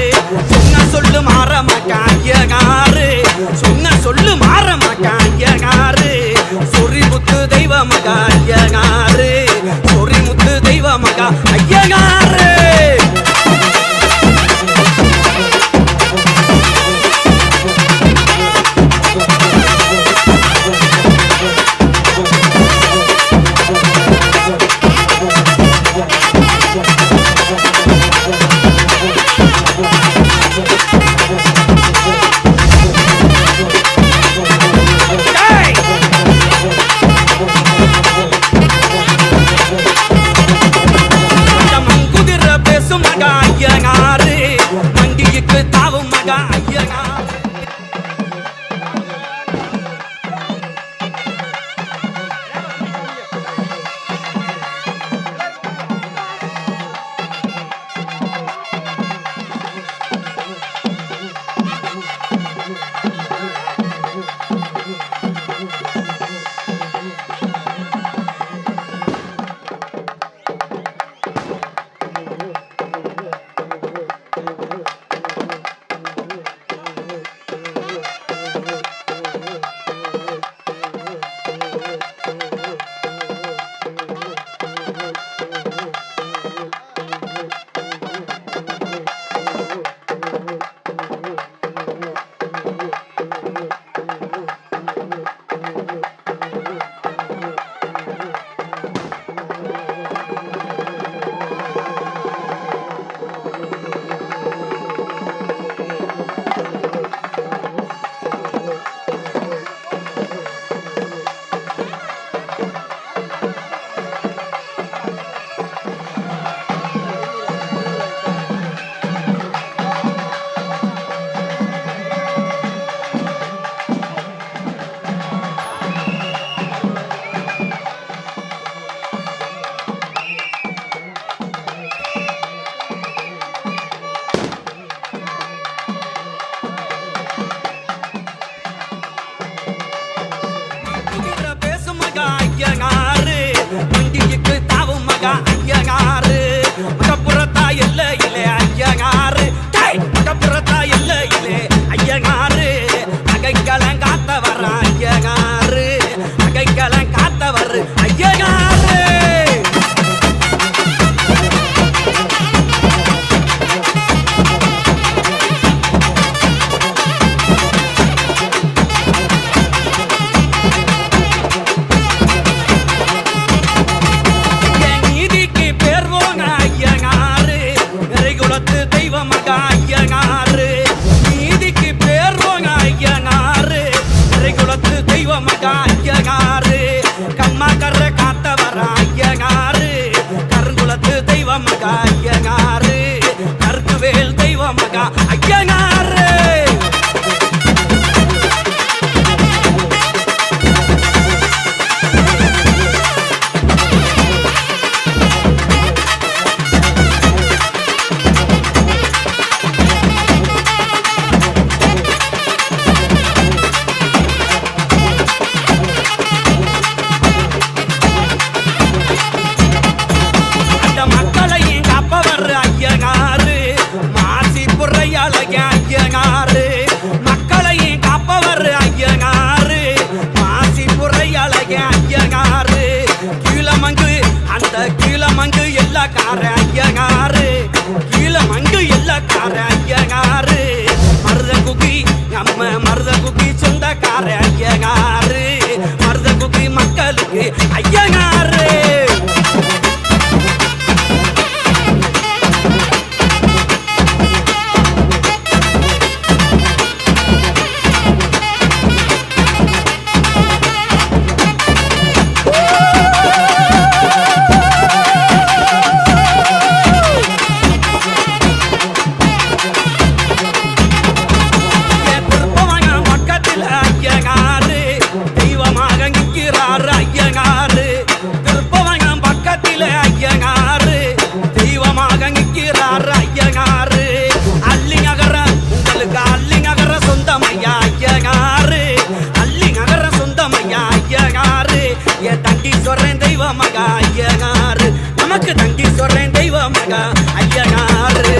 சொன்ன சொல்லு மாற மாட்டான் ஐயனாரு சொன்ன சொல்லு மாற மாட்டான் ஐயனாரு சொறி முத்து தெய்வ மகா ஐயனாரு சொறி முத்து தெய்வ மகா ஐயனாரு மகா ஐயனாரு கருத்துவேல் தெய்வ மகா ஐயனாரு கீழமங்கு எல்லாக்கார ஐயனாரு கீழமங்கு எல்லாக்கார ஐயனாரு மருத குக்கி நம்ம மருத குக்கி சொந்தக்கார ஐயனாரு மருத குக்கி மக்களுக்கு ஐயனாரு மகா ஐயனாரு நமக்கு தங்கி சொல்றேன் தெய்வ மகா ஐயனாரு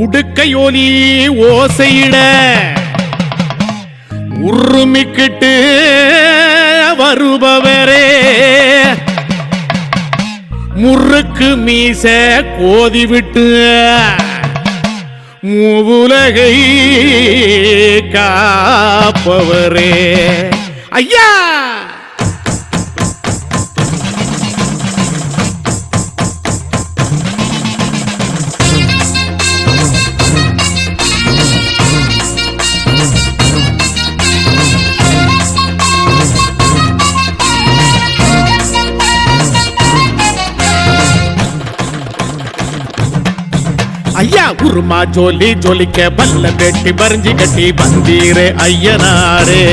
உடுக்கையோலி ஓசையிட உருமிக்கிட்டு வருபவரே முறுக்கு மீச கோதி விட்டு மூவுலகை காப்பவரே ஐயா. ஐயா உருமா ஜோலி ஜோலிக்க பல்ல பெட்டி பறிஞ்சி கட்டி வந்தீரே ஐயனாரே.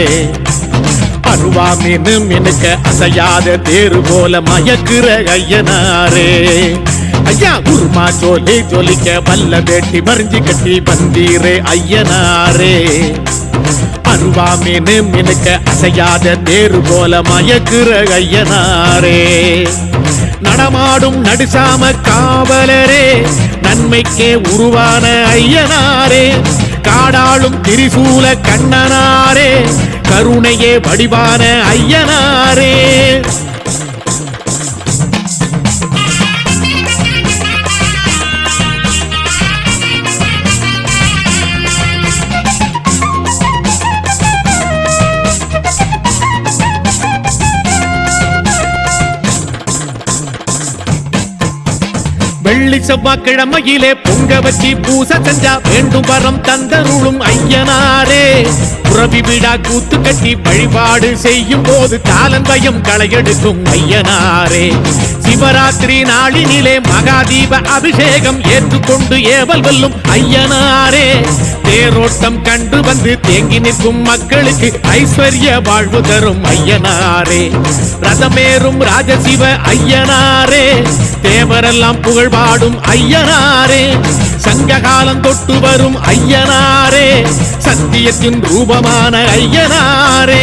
அருவா மீன் மினுக்க அசையாத தேரு போல மயக்குற ஐயனாரே. ஐயா உருமா ஜோலி ஜோலிக்க பல்ல பெட்டி பறிஞ்சி கட்டி வந்தீரே ஐயனாரே. அருவா மீன் மினுக்க அசையாத தேரு போல மயக்குற ஐயனாரே. நடமாடும் நடுசாம காவலரே நன்மைக்கே உருவான ஐயனாரே. காடாளும் திரிசூல கண்ணனாரே கருணையே வடிவான ஐயனாரே. வெள்ளி செவ்வாய்க்கிழமையிலே பொங்க வச்சி பூச செஞ்சா வேண்டும் வரம் தந்தருளும் ஐயனாரே. புறவி விடா கூத்து கட்டி வழிபாடு செய்யும் போது காலன் பயம் களையெடுக்கும் ஐயனாரே. சிவராத்திரி நாளினிலே மகாதீப அபிஷேகம் ஏற்றுக்கொண்டு ஏவல் வெல்லும் ஐயனாரே. தேரோட்டம் கண்டு வந்து தேங்கி நிற்கும் மக்களுக்கு ஐஸ்வர்ய வாழ்வு தரும் ஐயனாரே. ரதமேறும் ராஜசிவ ஐயனாரே. தேவரெல்லாம் புகழ் பாடும் ஐயனாரே. சங்ககாலம் தொட்டு வரும் ஐயனாரே. சத்தியத்தின் ரூபமான ஐயனாரே.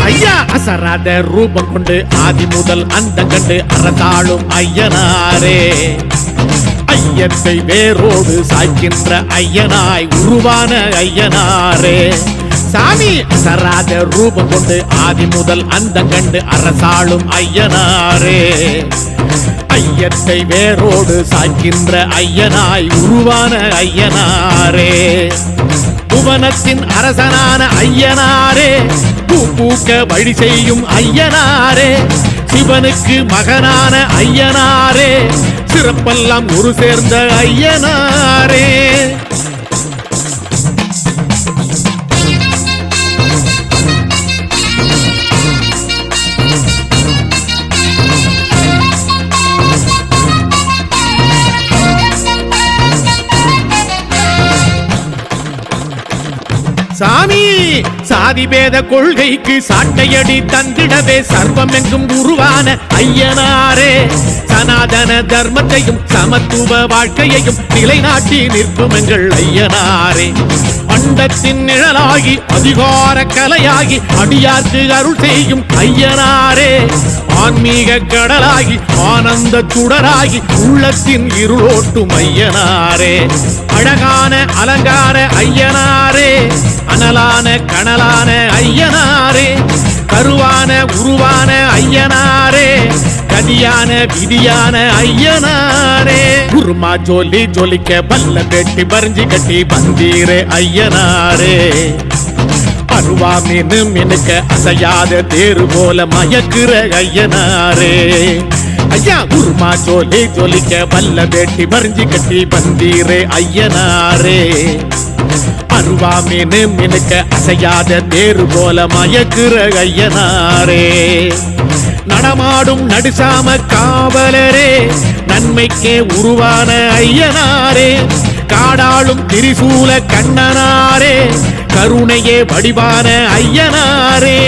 ஐயா அசராத ரூபம் கொண்டு ஆதி முதல் அந்த கண்டு அரசாளும் ஐயனாரே. ஐயத்தை வேரோடு சாய்க்கின்ற ஐயனாய் உருவான ஐயனாரே. சாமி அசராத ரூபம் கொண்டு ஆதி முதல் அந்த கண்டு அரசாளும் ஐயனாரே. ஐயத்தை வேரோடு சாய்க்கின்ற ஐயனாய் உருவான ஐயனாரே. புவனத்தின் அரசனான ஐயனாரே. பூ பூக்க வழி செய்யும் ஐயனாரே. சிவனுக்கு மகனான ஐயனாரே. சிறப்பெல்லாம் ஒரு சேர்ந்த ஐயனாரே. சாமி சாதி பேத கொள்கைக்கு சாட்டையடி தந்திடவே சர்வம் எங்கும் உருவான ஐயனாரே. சனாதன தர்மத்தையும் சமத்துவ வாழ்க்கையையும் நிலைநாட்டி நிற்கும் எங்கள் ஐயனாரே. அண்டத்தின் நிழலாகி அதிகார கலையாகி அடியார்க்கு அருள் செய்யும் ஐயனாரே. ஆன்மீக கடலாகி ஆனந்த சுடராகி உள்ளத்தின் இருளோட்டும் ஐயனாரே. அழகான அலங்கார ஐயனாரே. அனலான கனலான ஐயனாரே. கருவான உருவான ஐயனாரே. கதியான விதியான ஐயனாரே. குருமா ஜோலி ஜோலிக்க பல்ல பெட்டி பறிஞ்சி கட்டி வந்தீரே ஐயனாரே. அருவா மீன் மினுக்க அசையாத தேரு போல மயக்குற ஐயனாரே. ஐயா குருமா ஜோலி ஜோலிக்க பல்ல பெட்டி பறிஞ்சி கட்டி வந்தீரே ஐயனாரே. அருவா மீன் மினுக்க அசையாத தேரு போல மயக்குற ஐயனாரே. நடமாடும் நடுசாம காவலரே நன்மைக்கே உருவான ஐயனாரே. காடாளும் திரிசூல கண்ணனாரே கருணையே வடிவான ஐயனாரே.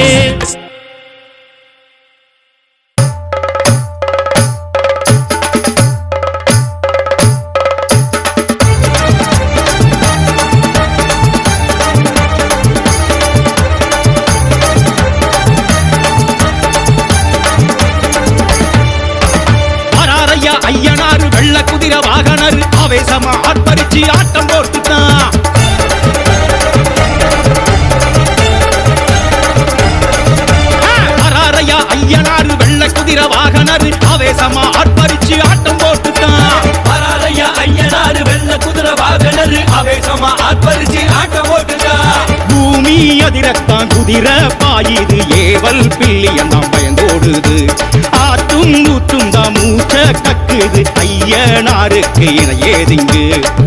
ஆர்ப்பரிச்சு ஆட்டம் போட்டுட்டான். வராரையா ஐயனாரு வெள்ள குதிரை வாகனரு ஆவேசமா ஆர்ப்பரிச்சு ஆட்டம் போட்டுட்டான். வராரையா ஐயனாரு வெள்ள குதிரை வாகனரு ஆவேசமா ஆர்ப்பரிச்சு ஆட்டம் போட்டுட்டான். பூமி அதிரத்தான் குதிரை பாயுது ஏவல் பில்லியம் தான் பயந்தோடுது. ஆற்றும் ஊற்றும் தான் மூச்ச கக்குது ஐயனாருக்கு இணை ஏதிங்கு.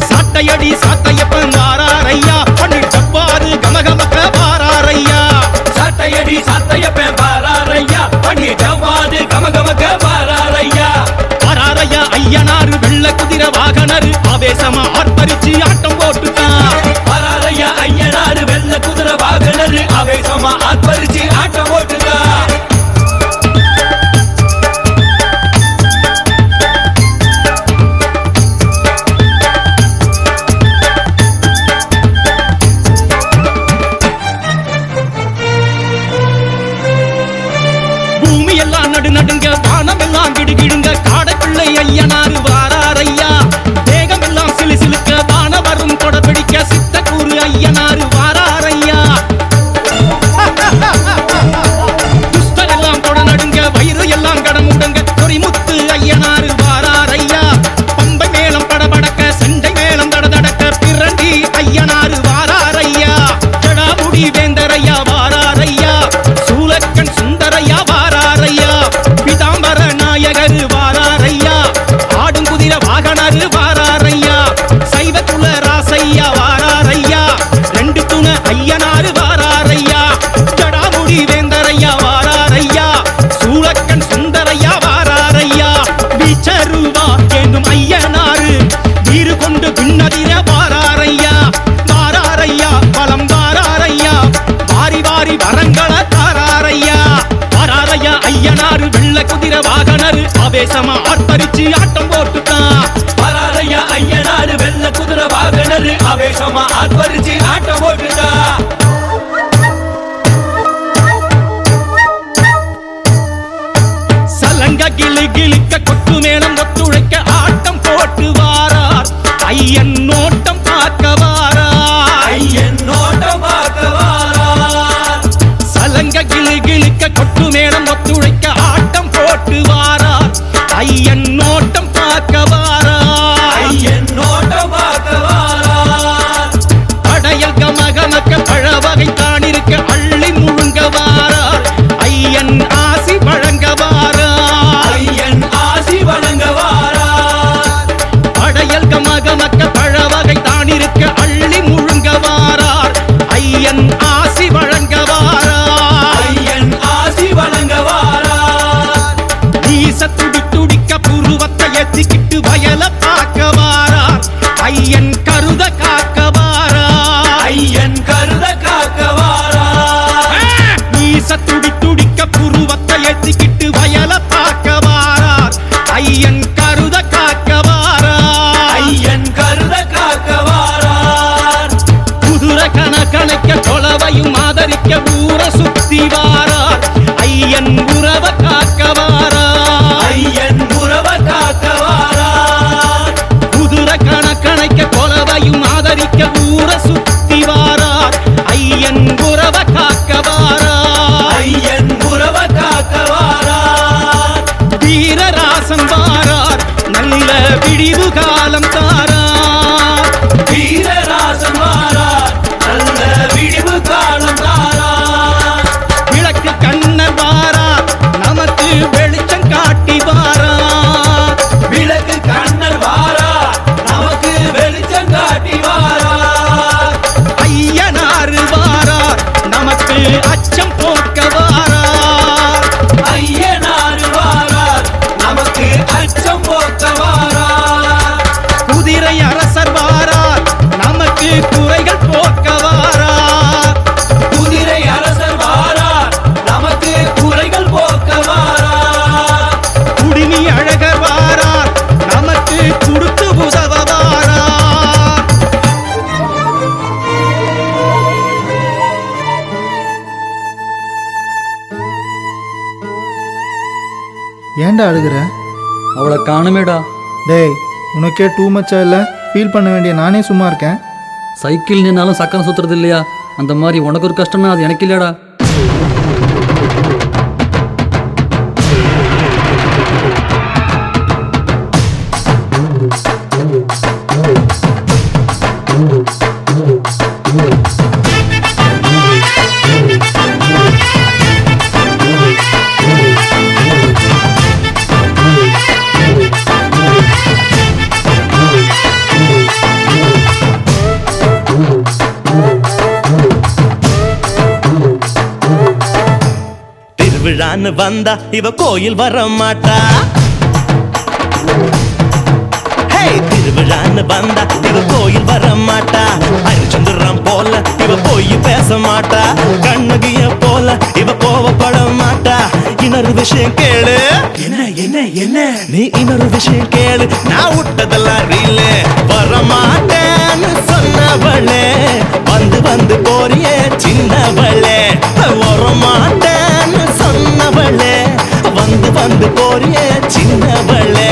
சாட்டையடி சாட்டையப்பன் வாராரையா பண்ணிட்டப்பாரு கமகமக்க வாராரையா. சாட்டையடி சாட்டையப்பன் வாராரையா பண்ணிட்டவாது கமகமக்க வாராரையா. வாராரையா ஐயனாரு வெள்ள குதிரை வாகனரு ஆவேசமா ஆர்ப்பரிச்சு ஆட்டம் போட்டுட்டான். வராரையா ஐயனாரு வெள்ள குதிரை வாகனரு ஆவேசமா ஆர்ப்பரிச்சு ஆட்டம் போட்டுட்டான். பூமி எல்லாம் நடு நடுங்க வானம் எல்லாம் கிடுகிடுங்க காடைப்பிள்ளை ஐயனாரு வாராரையா. தேகம் எல்லாம் சிலு சிலுக்க வானவரும் கொடபிடிக்க சித்தக்கூறு ஐயனாரு வாராரையா. துஷ்டர் எல்லாம் கொட நடுங்க வயிறு எல்லாம் கடமுடங்க பொறிமுத்து ஐயனாரு வாராரையா. பம்பை மேளம் படபடக்க செண்டை மேளம் தடதடக்க பிரண்டி ஐயனாரு வாராரையா. ஜடாமுடி வேந்தரையா வாராரையா. சூலக்கண் சுந்தரையா வாராரையா. பிதாம்பர நாயகரு வாராரையா. ஆடும் குதிரை வாகனரு வாராரையா. சைவத்துள்ள ராசையா வாராரையா. ரெண்டு துணை ஐயனாரு வாராரையா. ஜடாமுடி வேந்தரையா வாராரையா. சூலக்கண் சுந்தரையா வாராரையா. வீச்சருவா என்னும் ஐயனாரு வீறு கொண்டு பின்னதிர வாராரையா. வாராரையா பலம் வாராரையா. வாரி வாரி வரங்களை தாராரையா. வாராரையா ஐயனாரு வெள்ள குதிரை வாகனரு ஆவேசமா ஆர்ப்பரிச்சு ஆட்டம் போட்டுட்டான். வராரையா ஐயனாரு வெள்ள குதிரை வாகனரு ஆவேசமா ஆர்ப்பரிச்சு ஆட்டம் போட்டுட்டான். சலங்க கிளு கிளிக்க கொட்டு மேளம் ஒத்துழைக்க ஆட்டம் போட்டு வாரார். ஐயன் நோட்டம் பார்க்க வாரார். ஐயன் நோட்டம் பார்க்க வாரார். சலங்க கிளு கிளிக்க கொட்டு மேளம் ஒத்துழைக்க ஆட்டம் போட்டு வாரார். ஐயன் நோட்டம் பார்க்க வாரார். ஐயன் நோட்டம் பார்க்க வாரார். படையல் கமகமக்க பழவகை தான் இருக்க அள்ளி முழுங்க வாரார். ஐயன் ஆசி வழங்க வாரார். ஐயன் ஆசி வழங்க வாரார். படையல் கமகமக்க பழவகை தான் இருக்க அள்ளி முழுங்க வாரார். ஐயன் ஆசி வழங்க வாரார். ஐயன் ஆசி வழங்க வாரார். வீச துடி துடிக்க புருவத்தை எத்திக்கிட்டு வயல பார்க்க வாரார். ஐயன் கருத காக்க வாரார். ஐயன் கருத காக்க வாரார். வீச துடி துடிக்க புருவத்தை எத்திக்கிட்டு வயல பார்க்க வாரார். ஐயன் கருத காக்க வாரார். ஐயன் கருத காக்க வாரார். குதிரை கணக்க கொலவையும் ஆதரிக்க ஊர சுத்தி வாரார். ஐயன் உறவ காக்க வாரார். ஐயன் உறவ காக்க வாரார். குதிரை கணக்க கொலவையும் ஆதரிக்க ஊர சுத்தி வாரார். ஐயன் உறவ காக்க வாரார். ஐயன் உறவ காக்க வாரார். வீரராசன் வாரார். நல்ல விடிவு காலம் தாரார். வீரராசன் வாரார். நல்ல விடிவு காலம் தாரார். விளக்கு கண்ணர் வாரார். நமக்கு வெளிச்சம் காட்டி வாரார். விளக்கு கண்ணர் வாரார். நமக்கு வெளிச்சம் காட்டி வாரார். ஐயனாரு வாரார். நமக்கு அச்சம் போக்க வாரார். ஐயனாரு வாரார். நமக்கு அச்சம் போக்க வாரார். குதிரை அரசர் வாரார். நமக்கு குறைகள் போக்க வாரார். குதிரை அரசர் வாரார். நமக்கு குறைகள் போக்க வாரார். குடிமி அழகர் வாரார். நமக்கு கொடுத்து உதவ வாரார். ஏன்டா அழுகுற? அவளை காணுமேடா. டேய், உனக்கே டூ மச்சா இல்லை? ஃபீல் பண்ண வேண்டிய நானே சும்மா இருக்கேன். சைக்கிள் நின்னாலும் சக்கரம் சுத்துறது இல்லையா? அந்த மாதிரி உனக்கு ஒரு கஷ்டம்னா அது எனக்கு இல்லையாடா. திருவிழான்னு வந்தா இவ கோயில் வர மாட்டா. திருவிழான்னு வந்தா இவ கோயில் வர மாட்டா. அரிச்சந்திரம் போல இவ போய் பேச மாட்டா. கண்ணகிய போல இவ கோவப்பட மாட்டா. இன்னொரு விஷயம் கேளு. என்ன என்ன என்ன நீ இன்னொரு விஷயம் கேளு. நான் விட்டதெல்லாம் ரீலு. வர மாட்டேன்னு சொன்னவளே வந்து வந்து போறியே சின்னவளே. வர மாட்டேன்னு சொன்னவளே வந்து வந்து போறியே சின்னவளே.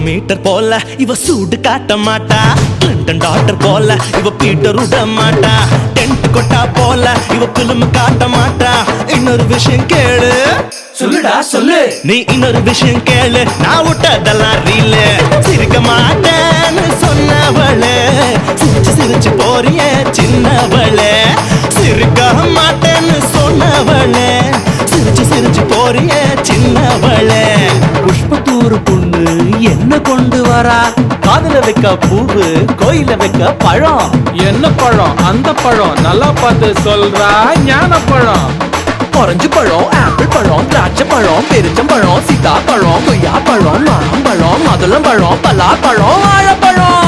மீட்டர் போல இவ சூடு காட்ட மாட்டா. கிளின்டன் டாக்டர் போல இவ பீட்டர் விட மாட்டா. டென்ட் கொட்டா போல இவ பிலிம் காட்ட மாட்டா. இன்னொரு விஷயம் கேளு. சொல்லுடா சொல்லு. நீ இன்னொரு விஷயம் கேளு. நான் விட்டதெல்லாம் ரீலு. சிரிக்க மாட்டேன்னு சொன்னவளே சிரிச்சு சிரிச்சு போறியே சின்னவளே. சிரிக்க மாட்டேன்னு சொன்னவளே சிரிச்சு சிரிச்சு போறியே சின்னவளே. புஷ்பத்தூர் பொண்ணு என்ன கொண்டு வரா? காதுல வைக்க பூவு கோயில வைக்க பழம். என்ன பழம்? அந்த பழம் நல்லா பார்த்து சொல்றா. ஞான பழம், ஆரஞ்சு பழம், ஆப்பிள் பழம், திராட்சை பழம், பெருச்சம்பழம், சீதா பழம், கொய்யா பழம், மாம்பழம், மாதுளம் பழம், பலா பழம், வாழைப்பழம்.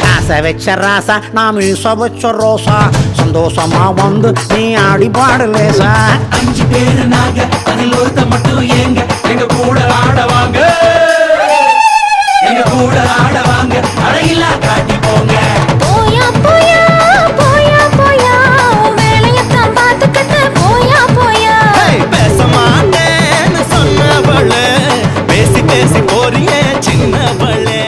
காசை வச்ச ராசா நான் மீச வச்ச ரோசா. சந்தோஷமா வந்து நீ ஆடி பாடலேசா. 5 பேரு நாங்க அதில் ஒருத்த மட்டும் எங்க கூட ஆடவாங்க. எங்க கூட ஆடவாங்க. அழகில்லா காட்டி போங்க. போயா போயா போயா போயா வேலையத்தான் பார்த்துக்கிட்டு போயா போயா. பேச மாட்டேன்னு சொன்னவளே பேசி பேசி போறியே சின்னவளே.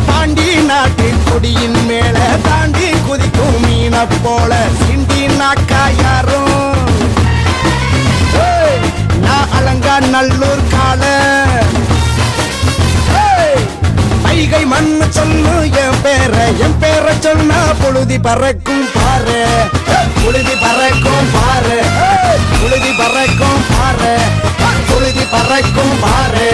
தாண்டி நாட்டு கொடியின் மேல தாண்டி குதிக்கும் மீன போல சிண்டி நாக்கா யாரும். நான் அலங்கா நல்லூர் கால கைகை மண்ணு சொல்லு. என் பேரை சொன்னா புழுதி பறக்கும் பாரு. புழுதி பறக்கும் பாரு. புழுதி பறக்கும் பாரு. புழுதி பறக்கும் பாரு.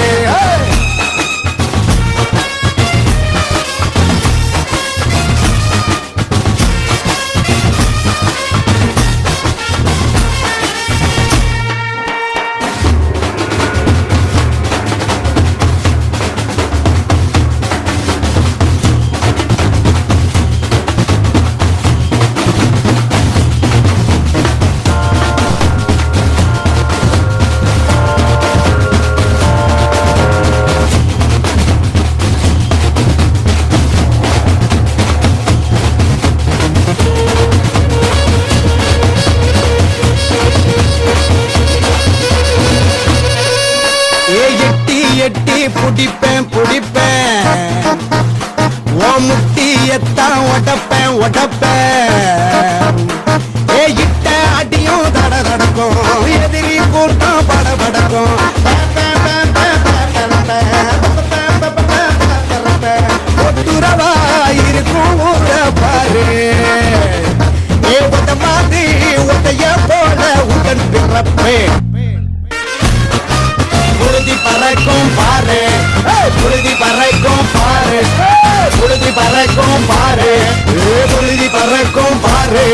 புடிப்பேன் புடிப்பேன் ஓ முட்டியத்தான் உடப்பேன் உடப்பேன். இட்ட அடியும் தட தடக்கும் எதிரி கூட்டம் படபடக்கும். ஒத்துறவா இருக்கும் ஊர பாரு. ஒட்ட மாதிரி ஒட்டைய போல உடன் பிறப்பேன். புழுதி பறக்கும் பாரு. புழுதி பறக்கும் பாரு. புழுதி பறக்கும் பாரு. புழுதி பறக்கும் பாரு.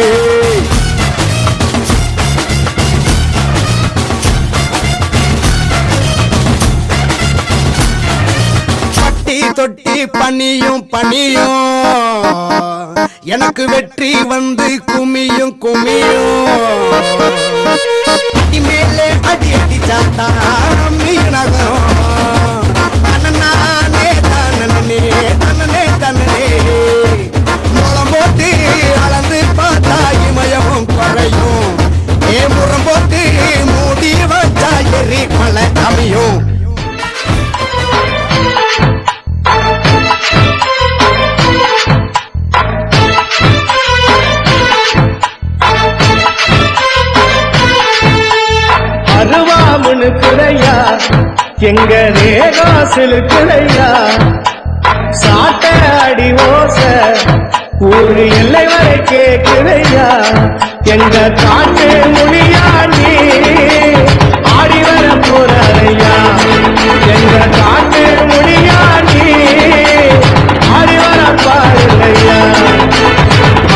தொட்டி பணியும் எனக்கு வெற்றி வந்து குமியும் அடி மேலே அடி அடி சாத்தா மீனகம் தன்னே முளம் போட்டு அளந்து பார்த்தா இமயமும் குறையும் முறம் போட்டு மூடி வச்சா எரி மலை அமையும் அருவாமுனுக்குறையா எங்க ரேகாசிலுக்குறையா சாட்ட அடி ஓச ஊரு எல்லை வரை கேக்குறையா எங்க காட்டு மொழியாண்டி ஆடி வர போறையா எங்க காட்டு மொழியாண்டி ஆடி வர பாருலையா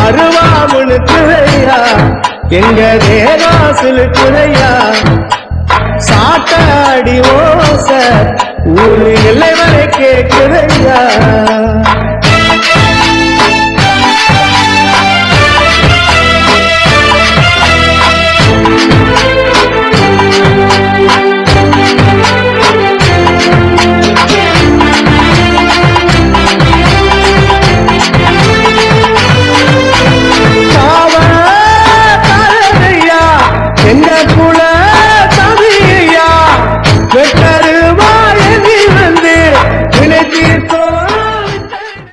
அருவாமுனுக்குறையா எங்க ரேகாசிலுக்குறையா சாட்டாடி ஓச ஊரு எல்லை வரை கேக்குறையா எங்க குல தவியா வெட்ட